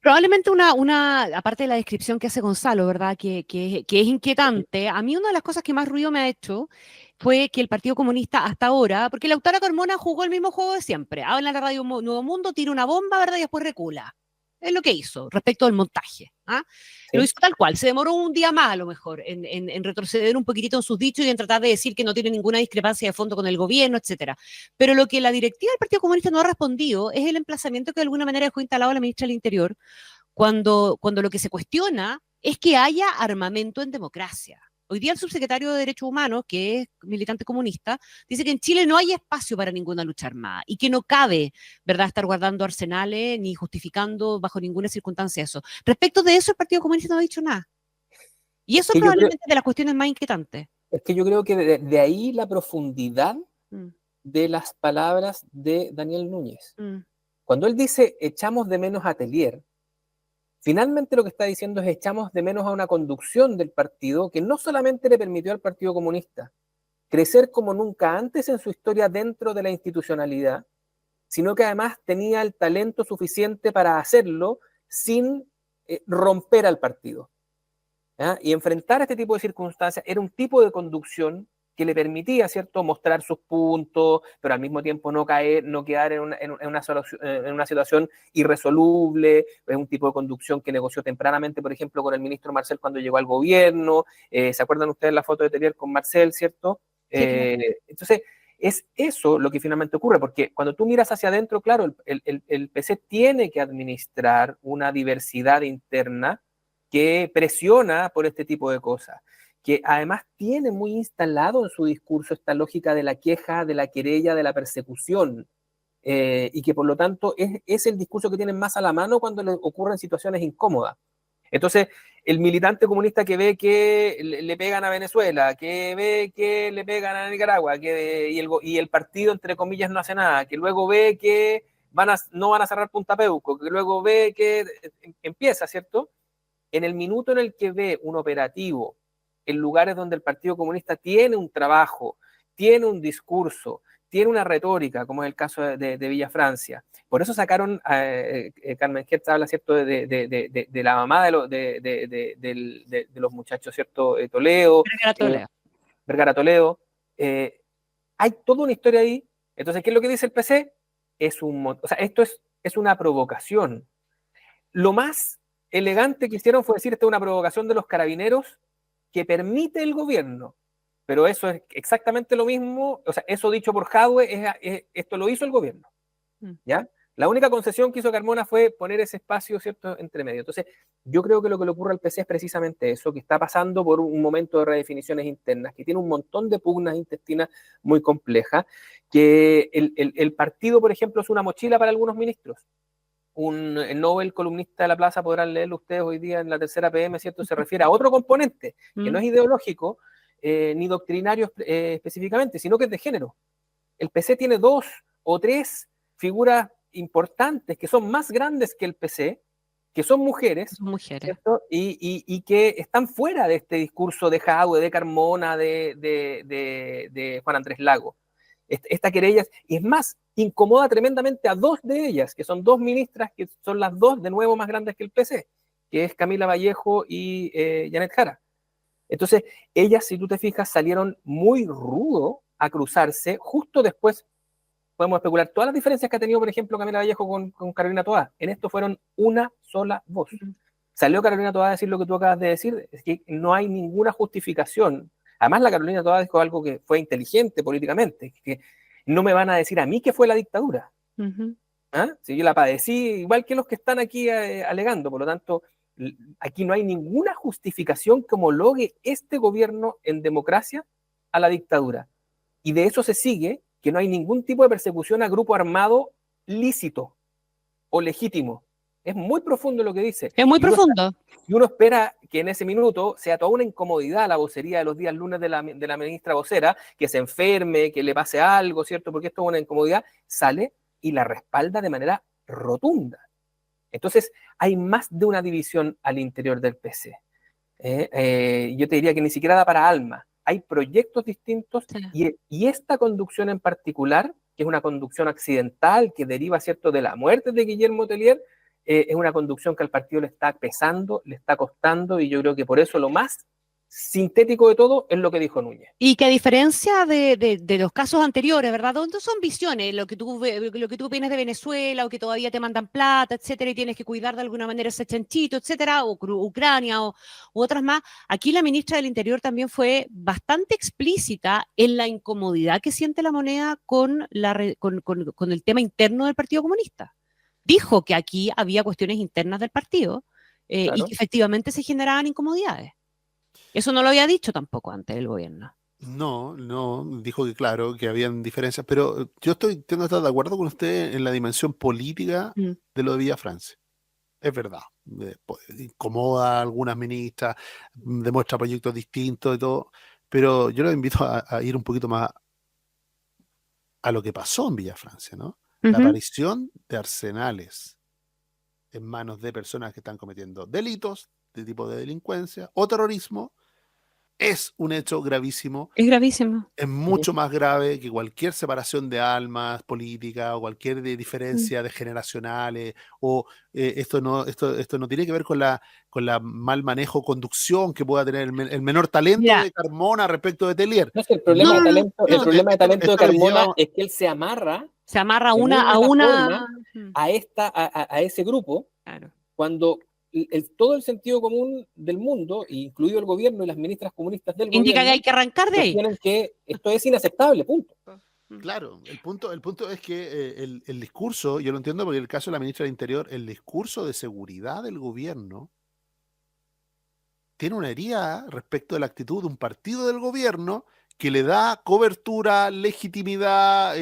probablemente aparte de la descripción que hace Gonzalo, ¿verdad? Que es inquietante. A mí una de las cosas que más ruido me ha hecho fue que el Partido Comunista hasta ahora, porque Lautaro Carmona jugó el mismo juego de siempre. Habla en la radio Nuevo Mundo, tira una bomba, ¿verdad? Y después recula. Es lo que hizo respecto al montaje. ¿Ah? Sí. Lo hizo tal cual. Se demoró un día más, a lo mejor, en retroceder un poquitito en sus dichos y en tratar de decir que no tiene ninguna discrepancia de fondo con el gobierno, etcétera. Pero lo que la directiva del Partido Comunista no ha respondido es el emplazamiento que de alguna manera dejó instalado la ministra del Interior cuando lo que se cuestiona es que haya armamento en democracia. Hoy día el subsecretario de Derechos Humanos, que es militante comunista, dice que en Chile no hay espacio para ninguna lucha armada y que no cabe, ¿verdad?, estar guardando arsenales ni justificando bajo ninguna circunstancia eso. Respecto de eso, el Partido Comunista no ha dicho nada. Y eso es probablemente de las cuestiones más inquietantes. Es que yo creo que de ahí la profundidad de las palabras de Daniel Núñez. Cuando él dice echamos de menos a Tellier, finalmente lo que está diciendo es echamos de menos a una conducción del partido que no solamente le permitió al Partido Comunista crecer como nunca antes en su historia dentro de la institucionalidad, sino que además tenía el talento suficiente para hacerlo sin romper al partido. ¿Ya? Y enfrentar este tipo de circunstancias era un tipo de conducción que le permitía, ¿cierto?, mostrar sus puntos, pero al mismo tiempo no quedar en una situación irresoluble. Es un tipo de conducción que negoció tempranamente, por ejemplo, con el ministro Marcel cuando llegó al gobierno. ¿Se acuerdan ustedes la foto de Tellier con Marcel, cierto? Sí. Entonces, es eso lo que finalmente ocurre, porque cuando tú miras hacia adentro, claro, el PC tiene que administrar una diversidad interna que presiona por este tipo de cosas, que además tiene muy instalado en su discurso esta lógica de la queja, de la querella, de la persecución, y que por lo tanto es el discurso que tienen más a la mano cuando le ocurren situaciones incómodas. Entonces, el militante comunista que ve que le pegan a Venezuela, que ve que le pegan a Nicaragua, y el partido, entre comillas, no hace nada, que luego ve que no van a cerrar Punta Peuco, que luego ve que empieza, ¿cierto? En el minuto en el que ve un operativo en lugares donde el Partido Comunista tiene un trabajo, tiene un discurso, tiene una retórica, como es el caso de Villa Francia. Por eso sacaron, Carmen Hertz habla, ¿cierto?, de la mamá de los muchachos, ¿cierto?, Toledo, Vergara Toledo. Hay toda una historia ahí. Entonces, ¿qué es lo que dice el PC? Esto es una provocación. Lo más elegante que hicieron fue decir, esta es una provocación de los carabineros que permite el gobierno, pero eso es exactamente lo mismo, o sea, eso dicho por Jadwe, esto lo hizo el gobierno, ¿ya? La única concesión que hizo Carmona fue poner ese espacio, ¿cierto?, entre medio. Entonces, yo creo que lo que le ocurre al PC es precisamente eso, que está pasando por un momento de redefiniciones internas, que tiene un montón de pugnas intestinas muy complejas, que el partido, por ejemplo, es una mochila para algunos ministros. El Nobel columnista de La Plaza, podrán leerlo ustedes hoy día en la tercera PM, ¿cierto? Se refiere a otro componente, que no es ideológico, ni doctrinario específicamente, sino que es de género. El PC tiene 2 o 3 figuras importantes que son más grandes que el PC, que son mujeres, ¿cierto? Y que están fuera de este discurso de Jadwe, de Carmona, de Juan Andrés Lago. Esta querella, y es más, incomoda tremendamente a 2 de ellas, que son 2 ministras, que son las 2 de nuevo más grandes que el PC, que es Camila Vallejo y Janet Jara. Entonces, ellas, si tú te fijas, salieron muy rudo a cruzarse. Justo después podemos especular todas las diferencias que ha tenido, por ejemplo, Camila Vallejo con Carolina Toá. En esto fueron una sola voz. Salió Carolina Toá a decir lo que tú acabas de decir, es que no hay ninguna justificación. Además, la Carolina Toá dijo algo que fue inteligente políticamente, que no me van a decir a mí que fue la dictadura. ¿Ah? Si yo la padecí, igual que los que están aquí alegando. Por lo tanto, aquí no hay ninguna justificación que homologue este gobierno en democracia a la dictadura. Y de eso se sigue que no hay ningún tipo de persecución a grupo armado lícito o legítimo. Es muy profundo lo que dice. Es muy profundo. Y uno espera que en ese minuto sea toda una incomodidad la vocería de los días lunes de la ministra vocera, que se enferme, que le pase algo, ¿cierto? Porque esto es una incomodidad. Sale y la respalda de manera rotunda. Entonces, hay más de una división al interior del PC. Yo te diría que ni siquiera da para alma. Hay proyectos distintos, sí. y esta conducción en particular, que es una conducción accidental que deriva, ¿cierto?, de la muerte de Guillermo Tellier, es una conducción que al partido le está pesando, le está costando, y yo creo que por eso lo más sintético de todo es lo que dijo Núñez. Y que a diferencia de los casos anteriores, ¿verdad? Donde son visiones, lo que tú opinas de Venezuela, o que todavía te mandan plata, etcétera, y tienes que cuidar de alguna manera ese chanchito, etcétera, o Ucrania, u otras más. Aquí la ministra del Interior también fue bastante explícita en la incomodidad que siente la moneda con el tema interno del Partido Comunista. Dijo que aquí había cuestiones internas del partido, claro, y que efectivamente se generaban incomodidades. Eso no lo había dicho tampoco antes el gobierno. No, dijo que claro, que habían diferencias, pero yo tengo que estar de acuerdo con usted en la dimensión política Mm. de lo de Villa Francia. Es verdad. Incomoda a algunas ministras, demuestra proyectos distintos y todo, pero yo los invito a ir un poquito más a lo que pasó en Villa Francia, ¿no? La Ujú. aparición de arsenales en manos de personas que están cometiendo delitos de tipo de delincuencia o terrorismo es un hecho gravísimo. Es gravísimo. Es mucho más grave que cualquier separación de almas política o cualquier Mm. diferencia de generacionales o esto no tiene que ver con la mal manejo conducción que pueda tener el menor talento Mira, de Carmona respecto de Telier. No sé, el no, problema no, de no, talento, el no, problema de talento de Esto lo Carmona llevamos. es que él se amarra se amarra de muy a mala forma una. Mm, a ese grupo claro. cuando todo el sentido común del mundo, incluido el gobierno y las ministras comunistas del Indica que hay gobierno, que arrancar de ahí. sostienen que esto es inaceptable, punto. Mm. Claro, el punto es que el discurso, yo lo entiendo porque en el caso de la ministra del Interior, el discurso de seguridad del gobierno tiene una herida respecto de la actitud de un partido del gobierno que le da cobertura, legitimidad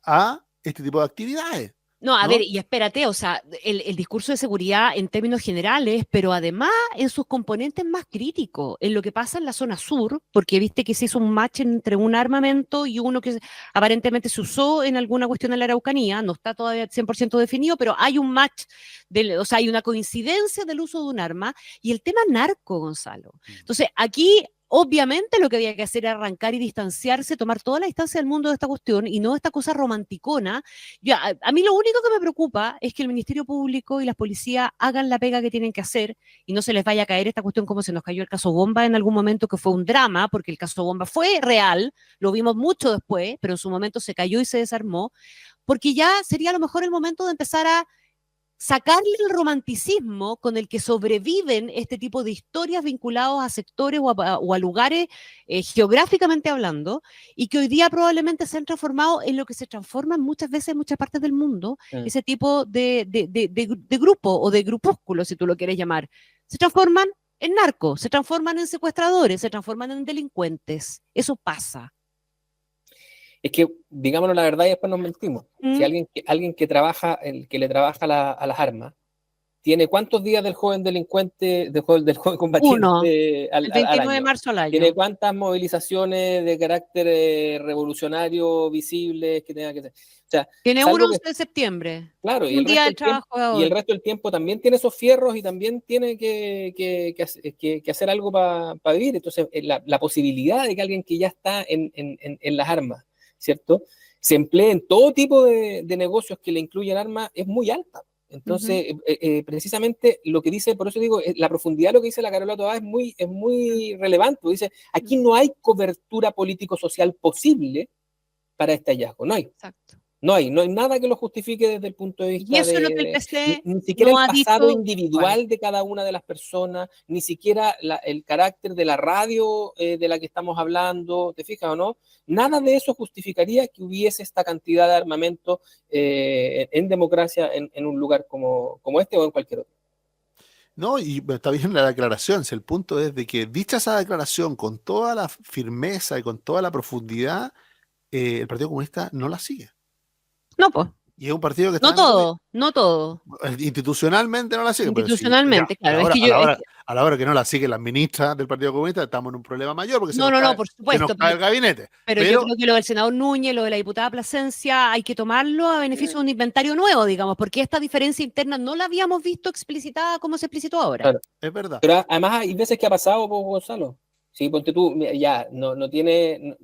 a este tipo de actividades, No, a ver, ¿no? y espérate, o sea, el discurso de seguridad en términos generales, pero además en sus componentes más críticos, en lo que pasa en la zona sur, porque viste que se hizo un match entre un armamento y uno que aparentemente se usó en alguna cuestión en la Araucanía, no está todavía 100% definido, pero hay un match, o sea, hay una coincidencia del uso de un arma y el tema narco, Gonzalo. Entonces, aquí obviamente lo que había que hacer era arrancar y distanciarse, tomar toda la distancia del mundo de esta cuestión y no esta cosa romanticona. A mí lo único que me preocupa es que el Ministerio Público y las policías hagan la pega que tienen que hacer y no se les vaya a caer esta cuestión como se nos cayó el caso Bomba en algún momento, que fue un drama, porque el caso Bomba fue real, lo vimos mucho después, pero en su momento se cayó y se desarmó, porque ya sería a lo mejor el momento de empezar a sacarle el romanticismo con el que sobreviven este tipo de historias vinculados a sectores o a lugares geográficamente hablando, y que hoy día probablemente se han transformado en lo que se transforman muchas veces en muchas partes del mundo, ese tipo de grupo o de grupúsculo, si tú lo quieres llamar. Se transforman en narcos, se transforman en secuestradores, se transforman en delincuentes. Eso pasa. Es que, digámonos la verdad y después nos mentimos. Si ¿Mm? alguien que trabaja, el que le trabaja a las armas, tiene cuántos días del joven delincuente, del joven Uno, combatiente el al 29 de año? marzo al ¿Tiene año. cuántas movilizaciones de carácter revolucionario visibles que tenga que hacer? O sea, Tiene un salvo que, 11 de septiembre, claro, y un el día resto del del tiempo, trabajo y el de resto del tiempo también tiene esos fierros y también tiene que hacer algo para vivir. Entonces, la posibilidad de que alguien que ya está en las armas, ¿cierto?, se emplee en todo tipo de negocios que le incluyen armas es muy alta. Entonces, precisamente lo que dice, por eso digo, la profundidad de lo que dice la Carola Toá es muy relevante. Dice, aquí no hay cobertura político-social posible para este hallazgo, no hay. Exacto. No hay nada que lo justifique desde el punto de Y vista eso es lo que el ni, PC ni siquiera no el ha pasado dicho. ¿Cuál? individual de cada una de las personas, ni siquiera el carácter de la radio de la que estamos hablando, ¿te fijas o no? Nada de eso justificaría que hubiese esta cantidad de armamento en democracia en un lugar como este o en cualquier otro. No, y está bien la declaración. Si el punto es de que dicha esa declaración con toda la firmeza y con toda la profundidad, el Partido Comunista no la sigue. No, pues. Y es un partido que está No en el gobierno. todo, no todo. Institucionalmente no la sigue, pero sí, ya, Institucionalmente, claro. Es que yo. a la hora que no la siguen las ministras del Partido Comunista, estamos en un problema mayor porque No, no, no, por se nos supuesto. cae el gabinete. Pero yo Pero creo que lo del senador Núñez, lo de la diputada Plasencia, hay que tomarlo a beneficio de un inventario nuevo, digamos, porque esta diferencia interna no la habíamos visto explicitada como se explicitó ahora. Claro. es verdad. Pero además hay veces que ha pasado, Gonzalo. Sí, ponte tú, ya, no tiene,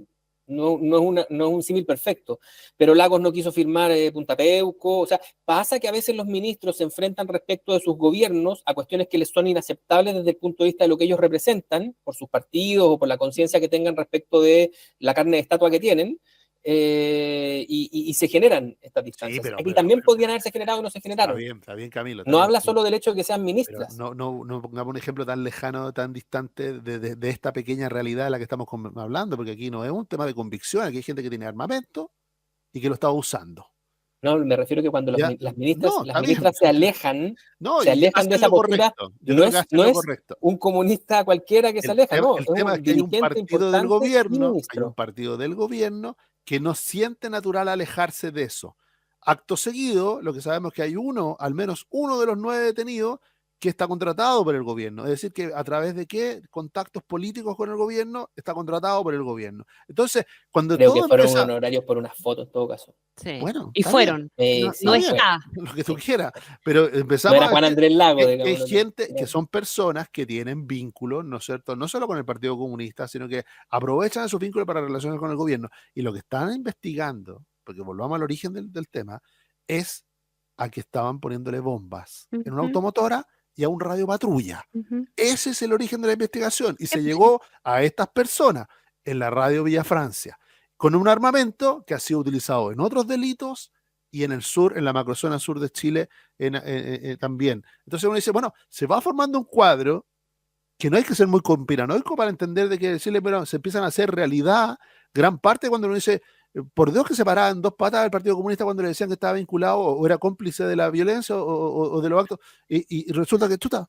no es un símil perfecto, pero Lagos no quiso firmar Punta Peuco. O sea, pasa que a veces los ministros se enfrentan respecto de sus gobiernos a cuestiones que les son inaceptables desde el punto de vista de lo que ellos representan, por sus partidos o por la conciencia que tengan respecto de la carne de estatua que tienen. Y se generan estas distancias. Sí, Aquí también podrían haberse generado y no se generaron. está bien, Camilo. No habla solo del hecho de que sean Pero ministras. no pongamos un ejemplo tan lejano, tan distante de esta pequeña realidad de la que estamos hablando, porque aquí no es un tema de convicción, aquí hay gente que tiene armamento y que lo está usando. No, me refiero que cuando ¿Ya? las ministras, No, las está bien. ministras No, se y alejan de hacen esa lo postura, correcto. Yo creo que hacen no lo es correcto. un comunista cualquiera que se aleja, no, El es tema es un que dirigente importante y hay un ministro. partido del gobierno que no siente natural alejarse de eso. Acto seguido, lo que sabemos es que hay al menos uno de los 9 detenidos que está contratado por el gobierno. Es decir, que a través de qué contactos políticos con el gobierno está contratado por el gobierno. Entonces, cuando Creo que todo fueron empieza, honorarios por unas fotos en todo caso. Sí. bueno, Y está bien, fueron. No, Sí, no está bien, fue. está. lo que tú Sí. quieras, pero No empezamos era a Juan decir Andrés Lago, que hay digamos. gente, que son personas que tienen vínculos, ¿no es cierto? No solo con el Partido Comunista, sino que aprovechan esos vínculos para relacionar con el gobierno. Y lo que están investigando, porque volvamos al origen del tema, es a que estaban poniéndole bombas en una Ujú, automotora y a un radio patrulla. ujú. Ese es el origen de la investigación. Y se llegó a estas personas en la radio Villa Francia, con un armamento que ha sido utilizado en otros delitos y en el sur, en la macrozona sur de Chile también. Entonces uno dice, bueno, se va formando un cuadro que no hay que ser muy conspiranoico para entender de que Chile, pero se empiezan a hacer realidad gran parte cuando uno dice, por Dios que se paraban dos patas del Partido Comunista cuando le decían que estaba vinculado o era cómplice de la violencia o de los actos, y resulta que chuta,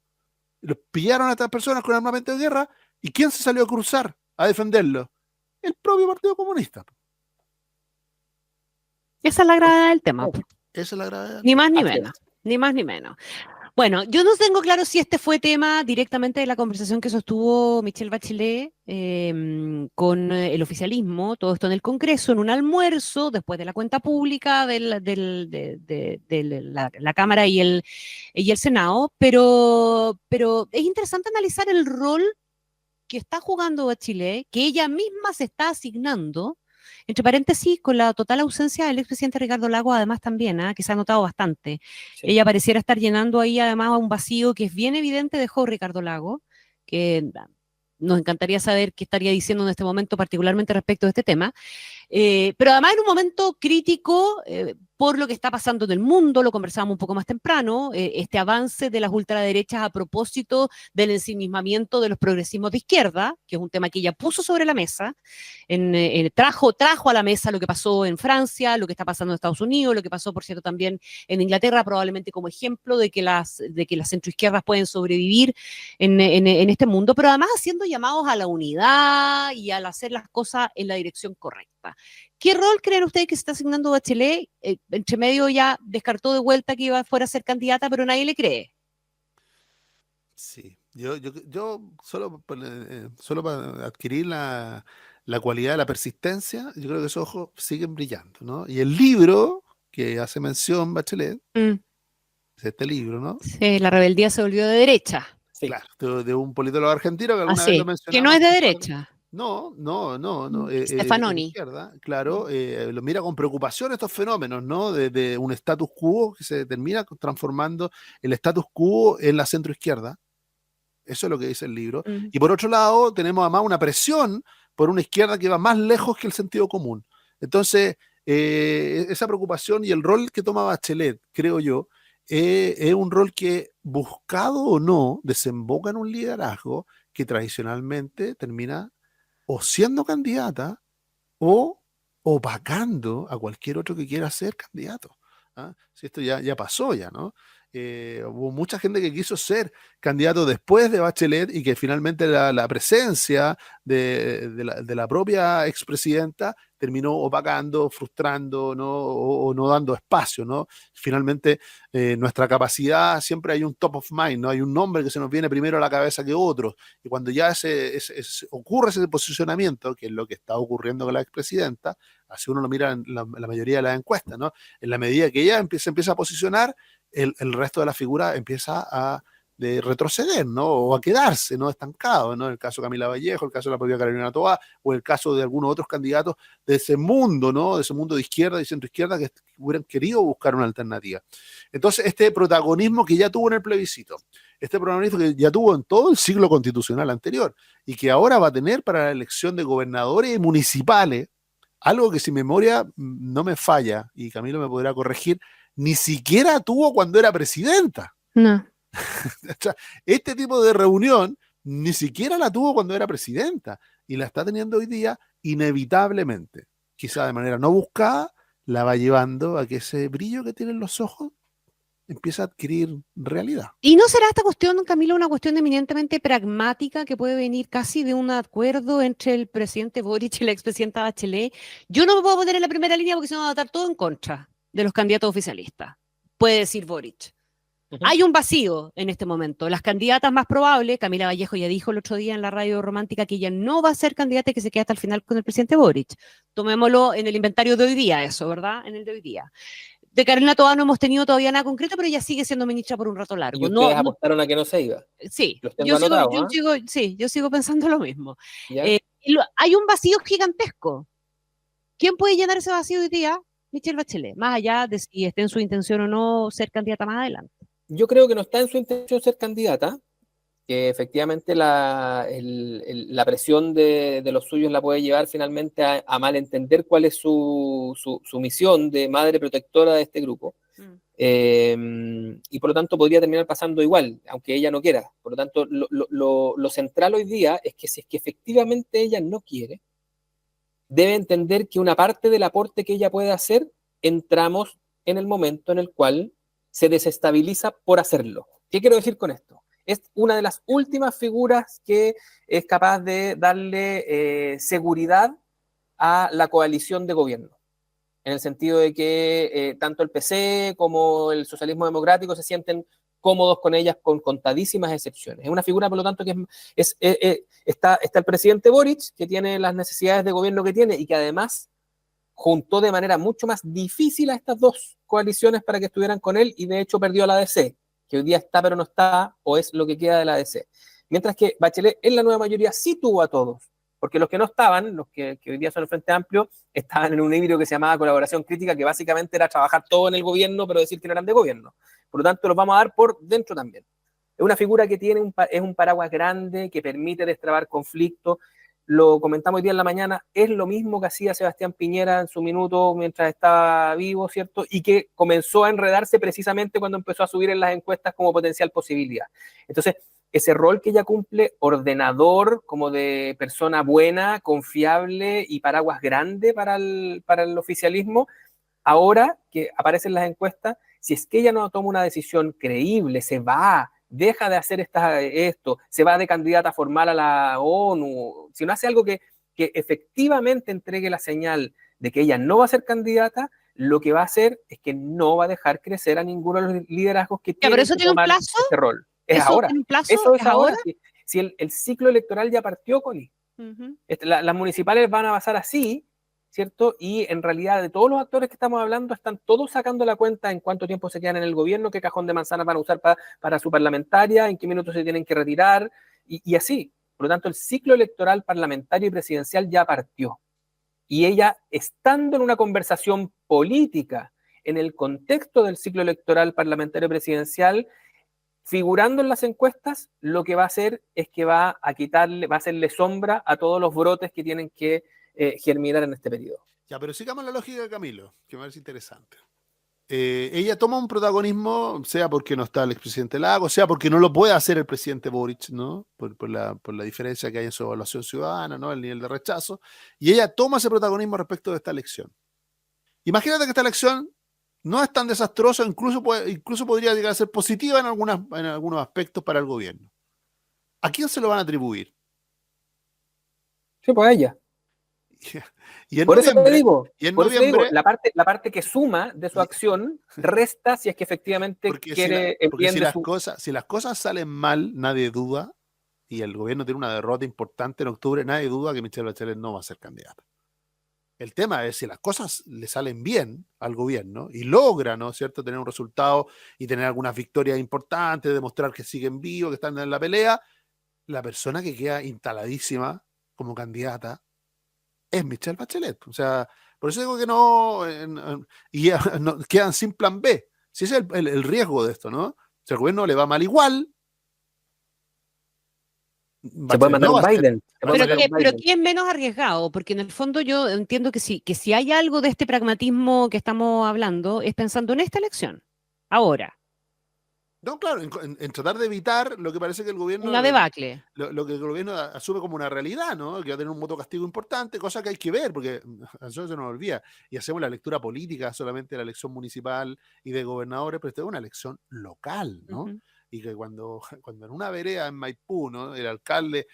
los pillaron a estas personas con armamento de guerra, ¿y quién se salió a cruzar a defenderlo? El propio Partido Comunista. Esa es la gravedad del tema, po. Esa es la gravedad del Ni tema. más ni Así menos. es. Ni más ni menos. Bueno, yo no tengo claro si este fue tema directamente de la conversación que sostuvo Michelle Bachelet con el oficialismo, todo esto en el Congreso, en un almuerzo, después de la cuenta pública de la Cámara y el Senado, pero es interesante analizar el rol que está jugando Bachelet, que ella misma se está asignando, entre paréntesis, con la total ausencia del expresidente Ricardo Lagos, además también, que se ha notado bastante. Sí. Ella pareciera estar llenando ahí además un vacío que es bien evidente dejó Ricardo Lagos, que nos encantaría saber qué estaría diciendo en este momento, particularmente respecto de este tema. Pero además en un momento crítico por lo que está pasando en el mundo, lo conversábamos un poco más temprano, este avance de las ultraderechas a propósito del ensimismamiento de los progresismos de izquierda, que es un tema que ella puso sobre la mesa, trajo a la mesa lo que pasó en Francia, lo que está pasando en Estados Unidos, lo que pasó, por cierto, también en Inglaterra, probablemente como ejemplo de que las centroizquierdas pueden sobrevivir en este mundo, pero además haciendo llamados a la unidad y al hacer las cosas en la dirección correcta. ¿Qué rol creen ustedes que se está asignando Bachelet? Entre medio ya descartó de vuelta que fuera a ser candidata, pero nadie le cree. Sí, yo solo para adquirir la cualidad de la persistencia, yo creo que esos ojos siguen brillando, ¿no? Y el libro que hace mención Bachelet, es este libro, ¿no? Sí, la rebeldía se volvió de derecha. Sí. Claro, de un politólogo argentino que alguna vez Así, lo que no mencionamos. es de derecha. No, es de Stefanoni. izquierda, claro, lo mira con preocupación estos fenómenos, ¿no? De un status quo que se termina transformando el status quo en la centroizquierda. Eso es lo que dice el libro. Y por otro lado, tenemos además una presión por una izquierda que va más lejos que el sentido común. Entonces, esa preocupación y el rol que toma Bachelet, creo yo, es un rol que, buscado o no, desemboca en un liderazgo que tradicionalmente termina o siendo candidata o opacando a cualquier otro que quiera ser candidato. ¿Ah? Si esto ya pasó ya, ¿no? Hubo mucha gente que quiso ser candidato después de Bachelet y que finalmente la presencia de la propia expresidenta terminó opacando, frustrando, ¿no? O no dando espacio, ¿no? Finalmente, nuestra capacidad, siempre hay un top of mind, ¿no? Hay un nombre que se nos viene primero a la cabeza que otro. Y cuando ya ocurre ese posicionamiento, que es lo que está ocurriendo con la expresidenta, así uno lo mira en la mayoría de las encuestas, ¿no? En la medida que ella empieza a posicionar, el resto de la figura empieza a retroceder, ¿no? O a quedarse, ¿no? Estancado, ¿no? El caso de Camila Vallejo, el caso de la propia Carolina Toá, o el caso de algunos otros candidatos de ese mundo, ¿no? De ese mundo de izquierda y centroizquierda que hubieran querido buscar una alternativa. Entonces, este protagonismo que ya tuvo en el plebiscito, este protagonismo que ya tuvo en todo el siglo constitucional anterior y que ahora va a tener para la elección de gobernadores y municipales, algo que si memoria no me falla, y Camilo me podrá corregir, ni siquiera tuvo cuando era presidenta. No. Este tipo de reunión ni siquiera la tuvo cuando era presidenta y la está teniendo hoy día inevitablemente, quizá de manera no buscada, la va llevando a que ese brillo que tienen los ojos empieza a adquirir realidad. ¿Y no será esta cuestión, Camilo, una cuestión eminentemente pragmática que puede venir casi de un acuerdo entre el presidente Boric y la expresidenta Bachelet? Yo no me puedo poner en la primera línea porque si no va a estar todo en contra de los candidatos oficialistas, puede decir Boric. Hay un vacío en este momento. Las candidatas más probables, Camila Vallejo ya dijo el otro día en la radio romántica que ella no va a ser candidata y que se queda hasta el final con el presidente Boric. Tomémoslo en el inventario de hoy día, eso, ¿verdad? En el de hoy día. De Carolina Toá no hemos tenido todavía nada concreto, pero ella sigue siendo ministra por un rato largo. Y ustedes apostaron a que no se iba. Sí, Los tengo anotados, yo sigo pensando lo mismo. ¿Ya? Hay un vacío gigantesco. ¿Quién puede llenar ese vacío hoy día? Michelle Bachelet, más allá de si esté en su intención o no ser candidata más adelante. Yo creo que no está en su intención ser candidata, que efectivamente la presión de los suyos la puede llevar finalmente a malentender cuál es su misión de madre protectora de este grupo. Y por lo tanto podría terminar pasando igual, aunque ella no quiera. Por lo tanto, lo central hoy día es que si es que efectivamente ella no quiere, debe entender que una parte del aporte que ella puede hacer, entramos en el momento en el cual se desestabiliza por hacerlo. ¿Qué quiero decir con esto? Es una de las últimas figuras que es capaz de darle seguridad a la coalición de gobierno, en el sentido de que tanto el PC como el socialismo democrático se sienten cómodos con ellas con contadísimas excepciones. Es una figura, por lo tanto, que está el presidente Boric, que tiene las necesidades de gobierno que tiene y que además juntó de manera mucho más difícil a estas dos coaliciones para que estuvieran con él y de hecho perdió a la ADC, que hoy día está pero no está, o es lo que queda de la ADC. Mientras que Bachelet en la nueva mayoría sí tuvo a todos, porque los que no estaban, los que hoy día son el Frente Amplio, estaban en un híbrido que se llamaba colaboración crítica, que básicamente era trabajar todo en el gobierno, pero decir que no eran de gobierno. Por lo tanto, los vamos a dar por dentro también. Es una figura que es un paraguas grande, que permite destrabar conflictos. Lo comentamos hoy día en la mañana, es lo mismo que hacía Sebastián Piñera en su minuto mientras estaba vivo, ¿cierto? Y que comenzó a enredarse precisamente cuando empezó a subir en las encuestas como potencial posibilidad. Entonces, ese rol que ella cumple, ordenador, como de persona buena, confiable y paraguas grande para el oficialismo, ahora que aparecen las encuestas, si es que ella no toma una decisión creíble, se va, deja de hacer esto, se va de candidata formal a la ONU, si no hace algo que efectivamente entregue la señal de que ella no va a ser candidata, lo que va a hacer es que no va a dejar crecer a ninguno de los liderazgos que tiene pero eso que tiene un tomar plazo. este rol. Es ¿Eso ahora. tiene un plazo? Eso es ahora. ahora? Si el ciclo electoral ya partió, Connie. Las municipales van a pasar así, ¿cierto? Y en realidad de todos los actores que estamos hablando están todos sacando la cuenta en cuánto tiempo se quedan en el gobierno, qué cajón de manzanas van a usar para su parlamentaria, en qué minutos se tienen que retirar y así. Por lo tanto, el ciclo electoral parlamentario y presidencial ya partió. Y ella, estando en una conversación política en el contexto del ciclo electoral parlamentario y presidencial, figurando en las encuestas, lo que va a hacer es que va a hacerle sombra a todos los brotes que tienen que germinar en este periodo. Ya, pero sigamos la lógica de Camilo, que me parece interesante. Ella toma un protagonismo, sea porque no está el expresidente Lago, sea porque no lo puede hacer el presidente Boric, ¿no? Por la diferencia que hay en su evaluación ciudadana, ¿no? El nivel de rechazo. Y ella toma ese protagonismo respecto de esta elección. Imagínate que esta elección no es tan desastrosa, incluso podría llegar a ser positiva en algunos aspectos para el gobierno. ¿A quién se lo van a atribuir? Sí, pues a ella. Y en por eso noviembre, te digo, la parte que suma de su y- acción resta si es que efectivamente porque quiere si las cosas salen mal, nadie duda, y el gobierno tiene una derrota importante en octubre, nadie duda que Michelle Bachelet no va a ser candidata. El tema es si las cosas le salen bien al gobierno y logra, ¿no es cierto?, tener un resultado y tener algunas victorias importantes, demostrar que siguen vivos, que están en la pelea, la persona que queda instaladísima como candidata es Michelle Bachelet. O sea, por eso digo que no quedan sin plan B. Si ese es el riesgo de esto, ¿no? Si al gobierno le va mal igual, se puede mandar un Biden. Pero ¿quién es menos arriesgado? Porque en el fondo yo entiendo que si hay algo de este pragmatismo que estamos hablando, es pensando en esta elección, ahora. No, claro, en tratar de evitar lo que parece que el gobierno, Una debacle. lo que el gobierno asume como una realidad, ¿no? Que va a tener un voto castigo importante, cosa que hay que ver, porque a nosotros se nos olvida, y hacemos la lectura política solamente de la elección municipal y de gobernadores, pero esta es una elección local, ¿no? Ujú. Y que cuando en una vereda en Maipú, ¿no? El alcalde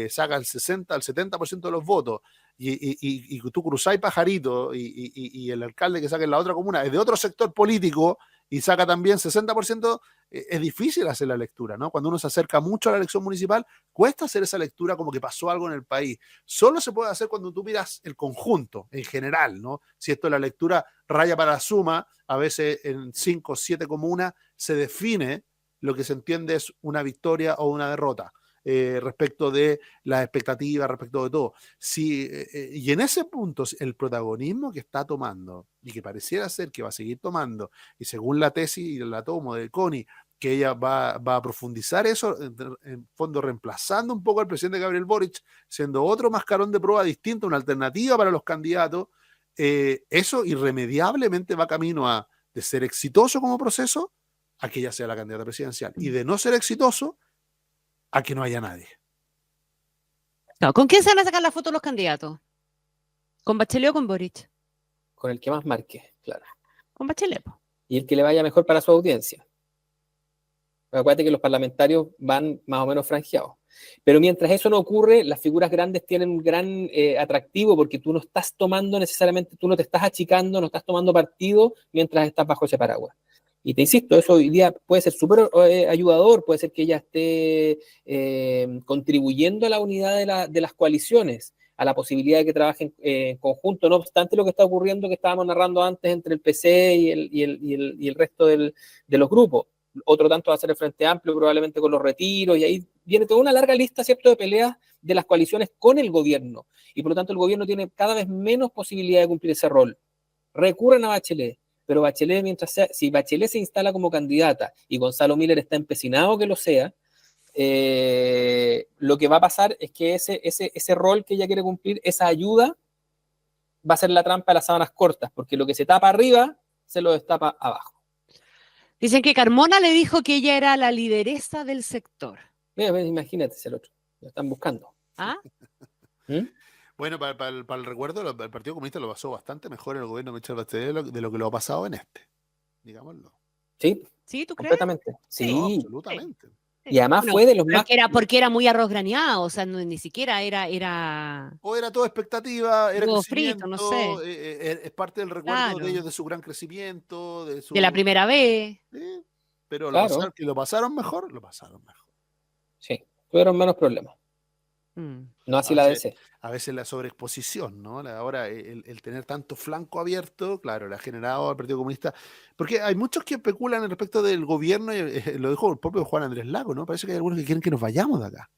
saca el 60, al 70% de los votos, y tú cruzáis Pajarito, y el alcalde que saca en la otra comuna es de otro sector político, y saca también 60%, es difícil hacer la lectura, ¿no? Cuando uno se acerca mucho a la elección municipal, cuesta hacer esa lectura como que pasó algo en el país. Solo se puede hacer cuando tú miras el conjunto, en general, ¿no? Si esto es la lectura raya para la suma, a veces en 5 o 7 comunas se define lo que se entiende es una victoria o una derrota. Respecto de las expectativas, respecto de todo. Y en ese punto, el protagonismo que está tomando, y que pareciera ser que va a seguir tomando, y según la tesis y la tomo de Connie, que ella va a profundizar eso, en fondo reemplazando un poco al presidente Gabriel Boric, siendo otro mascarón de prueba distinto, una alternativa para los candidatos, eso irremediablemente va camino de ser exitoso como proceso a que ella sea la candidata presidencial, y de no ser exitoso a que no haya nadie. No, ¿con quién se van a sacar la foto los candidatos? ¿Con Bachelet o con Boric? Con el que más marque, claro. Con Bachelet. Y el que le vaya mejor para su audiencia. Acuérdate que los parlamentarios van más o menos franjeados. Pero mientras eso no ocurre, las figuras grandes tienen un gran atractivo, porque tú no estás tomando necesariamente, tú no te estás achicando, no estás tomando partido mientras estás bajo ese paraguas. Y te insisto, eso hoy día puede ser súper ayudador, puede ser que ella esté contribuyendo a la unidad de las coaliciones, a la posibilidad de que trabajen en conjunto, no obstante lo que está ocurriendo, que estábamos narrando antes entre el PC y el resto de los grupos. Otro tanto va a ser el Frente Amplio, probablemente con los retiros, y ahí viene toda una larga lista, ¿cierto?, de peleas de las coaliciones con el gobierno, y por lo tanto el gobierno tiene cada vez menos posibilidad de cumplir ese rol. Recurren a Bachelet, pero Bachelet, si Bachelet se instala como candidata y Gonzalo Miller está empecinado que lo sea, lo que va a pasar es que ese rol que ella quiere cumplir, esa ayuda, va a ser la trampa de las sábanas cortas, porque lo que se tapa arriba, se lo destapa abajo. Dicen que Carmona le dijo que ella era la lideresa del sector. Mira, imagínate ese otro, lo están buscando. ¿Ah? ¿Mm? Bueno, para el recuerdo, el Partido Comunista lo pasó bastante mejor en el gobierno de Michelle Bachelet de lo que lo ha pasado en este, digámoslo. Sí, ¿Sí, tú crees? completamente. Sí, No, absolutamente. y además fue de los más... Porque era muy arroz graneado, o sea, ni siquiera era... O era toda expectativa, era Huevo crecimiento, frito, no sé. es parte del recuerdo Claro. de ellos, de su gran crecimiento, de la primera vez. Sí, pero Claro. lo pasaron mejor, lo pasaron mejor. Sí, tuvieron menos problemas. No así la DC. A veces la sobreexposición, ¿no? Ahora el tener tanto flanco abierto, claro, le ha generado al Partido Comunista, porque hay muchos que especulan respecto del gobierno, y lo dijo el propio Juan Andrés Lago, ¿no? Parece que hay algunos que quieren que nos vayamos de acá.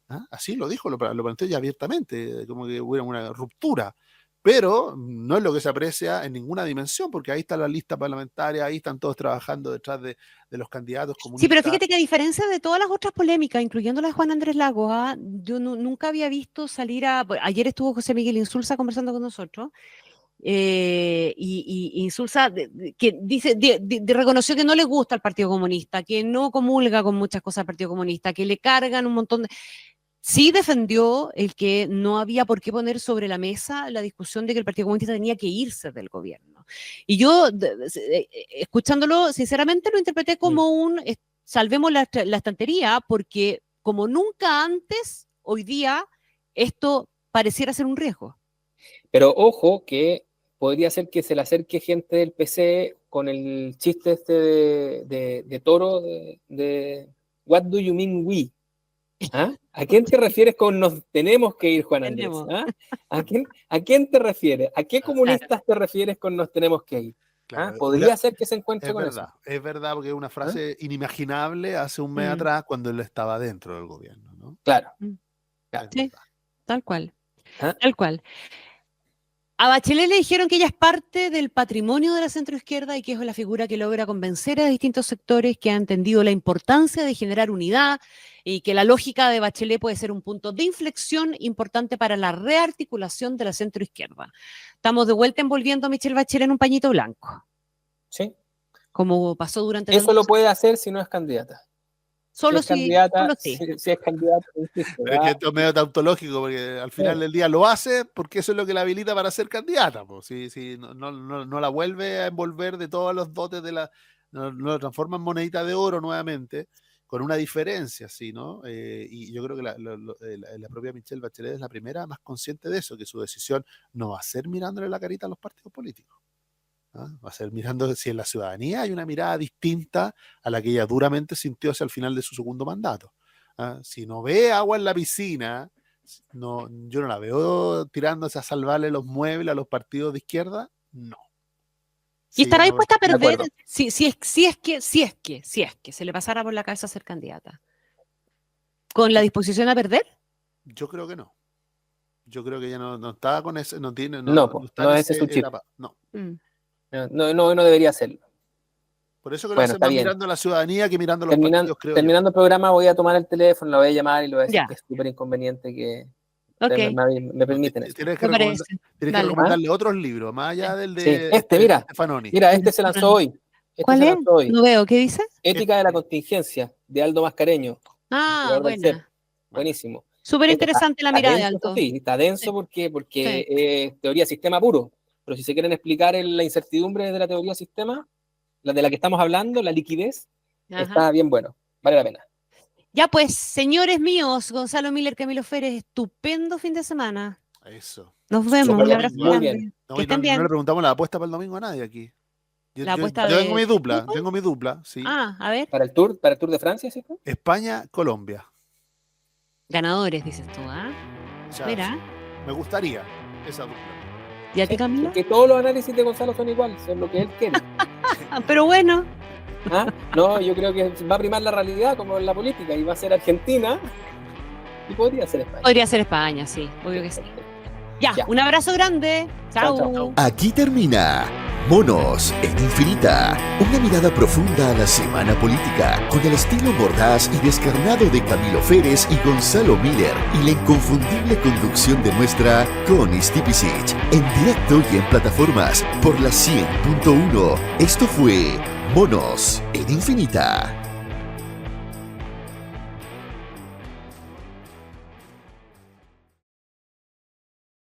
¿Ah? Así lo dijo, lo planteó ya abiertamente, como que hubiera una ruptura. Pero no es lo que se aprecia en ninguna dimensión, porque ahí está la lista parlamentaria, ahí están todos trabajando detrás de los candidatos comunistas. Sí, pero fíjate que a diferencia de todas las otras polémicas, incluyendo la de Juan Andrés Lagos, yo nunca había visto salir ayer estuvo José Miguel Insulza conversando con nosotros, y Insulza que dice, reconoció que no le gusta al Partido Comunista, que no comulga con muchas cosas al Partido Comunista, que le cargan un montón de... Sí defendió el que no había por qué poner sobre la mesa la discusión de que el Partido Comunista tenía que irse del gobierno. Y yo, escuchándolo, sinceramente lo interpreté como salvemos la estantería, porque como nunca antes, hoy día, esto pareciera ser un riesgo. Pero ojo que podría ser que se le acerque gente del PC con el chiste este de Toro, de What do you mean we? ¿Ah? ¿A quién te refieres con nos tenemos que ir, Juan Andrés? ¿Ah? ¿A quién te refieres? ¿A qué comunistas te refieres con nos tenemos que ir? Claro, podría ser que se encuentre con eso. Es verdad, porque es una frase inimaginable hace un mes atrás cuando él estaba dentro del gobierno, ¿no? Claro. Sí, tal cual. Tal cual. A Bachelet le dijeron que ella es parte del patrimonio de la centroizquierda y que es la figura que logra convencer a distintos sectores, que ha entendido la importancia de generar unidad y que la lógica de Bachelet puede ser un punto de inflexión importante para la rearticulación de la centroizquierda. Estamos de vuelta envolviendo a Michelle Bachelet en un pañito blanco. Sí. como pasó durante Eso lo puede hacer si no es candidata. Solo si es candidata, sí. si es candidata, insisto, Pero es que esto es medio tautológico, porque al final del día lo hace porque eso es lo que la habilita para ser candidata. Pues. Si no la vuelve a envolver de todos los dotes no lo transforma en monedita de oro nuevamente, con una diferencia, ¿sí, no? Y yo creo que la propia Michelle Bachelet es la primera más consciente de eso, que su decisión no va a ser mirándole la carita a los partidos políticos. ¿Ah? Va a ser mirando si en la ciudadanía hay una mirada distinta a la que ella duramente sintió hacia el final de su segundo mandato. ¿Ah? Si no ve agua en la piscina, yo no la veo tirándose a salvarle los muebles a los partidos de izquierda, no. ¿Y estará dispuesta a perder acuerdo. si es que se le pasara por la cabeza ser candidata? ¿Con la disposición a perder? Yo creo que no. Yo creo que ella no está con ese, no está no en ese es su chip. etapa. No. No debería hacerlo. Por eso que Bueno, lo hace está más bien. mirando a la ciudadanía que mirando a los partidos, creo yo. Terminando el programa voy a tomar el teléfono, la voy a llamar y le voy a decir Ya. que es súper inconveniente que Ok. me permiten eso. Tienes que Me parece. Dale. recomendarle otros libros, más allá del Sí, de mira. Stefanoni. Mira, este se lanzó hoy. ¿Cuál es? No veo, ¿qué dice? Ética de la contingencia, de Aldo Mascareño. Ah, buena. Buenísimo. Súper interesante la mirada de Aldo. Sí, está denso porque es teoría sistema puro. Pero si se quieren explicar la incertidumbre de la teoría sistema, la de la que estamos hablando, la liquidez, está bien bueno. Vale la pena. Ya pues, señores míos, Gonzalo Miller, Camilo Férez, estupendo fin de semana. Eso. Nos vemos. Un abrazo Muy grande. bien. Que estén bien. No le preguntamos la apuesta para el domingo a nadie aquí. Yo tengo mi dupla, sí. Ah, a ver. ¿Para el Tour de Francia, sí? España-Colombia. Ganadores, dices tú, ¿ah? Mira. Me gustaría esa dupla. ¿Y a ti, Camilo? Porque todos los análisis de Gonzalo son iguales, son lo que él quiere. Pero bueno. ¿Ah? No, yo creo que va a primar la realidad como en la política y va a ser Argentina y podría ser España. Podría ser España, sí, obvio que sí. Ya, un abrazo grande. Chao. Aquí termina Monos en Infinita, una mirada profunda a la semana política, con el estilo mordaz y descarnado de Camilo Férez y Gonzalo Miller, y la inconfundible conducción de nuestra Connie Stipicic, en directo y en plataformas por la 100.1. Esto fue Monos en Infinita.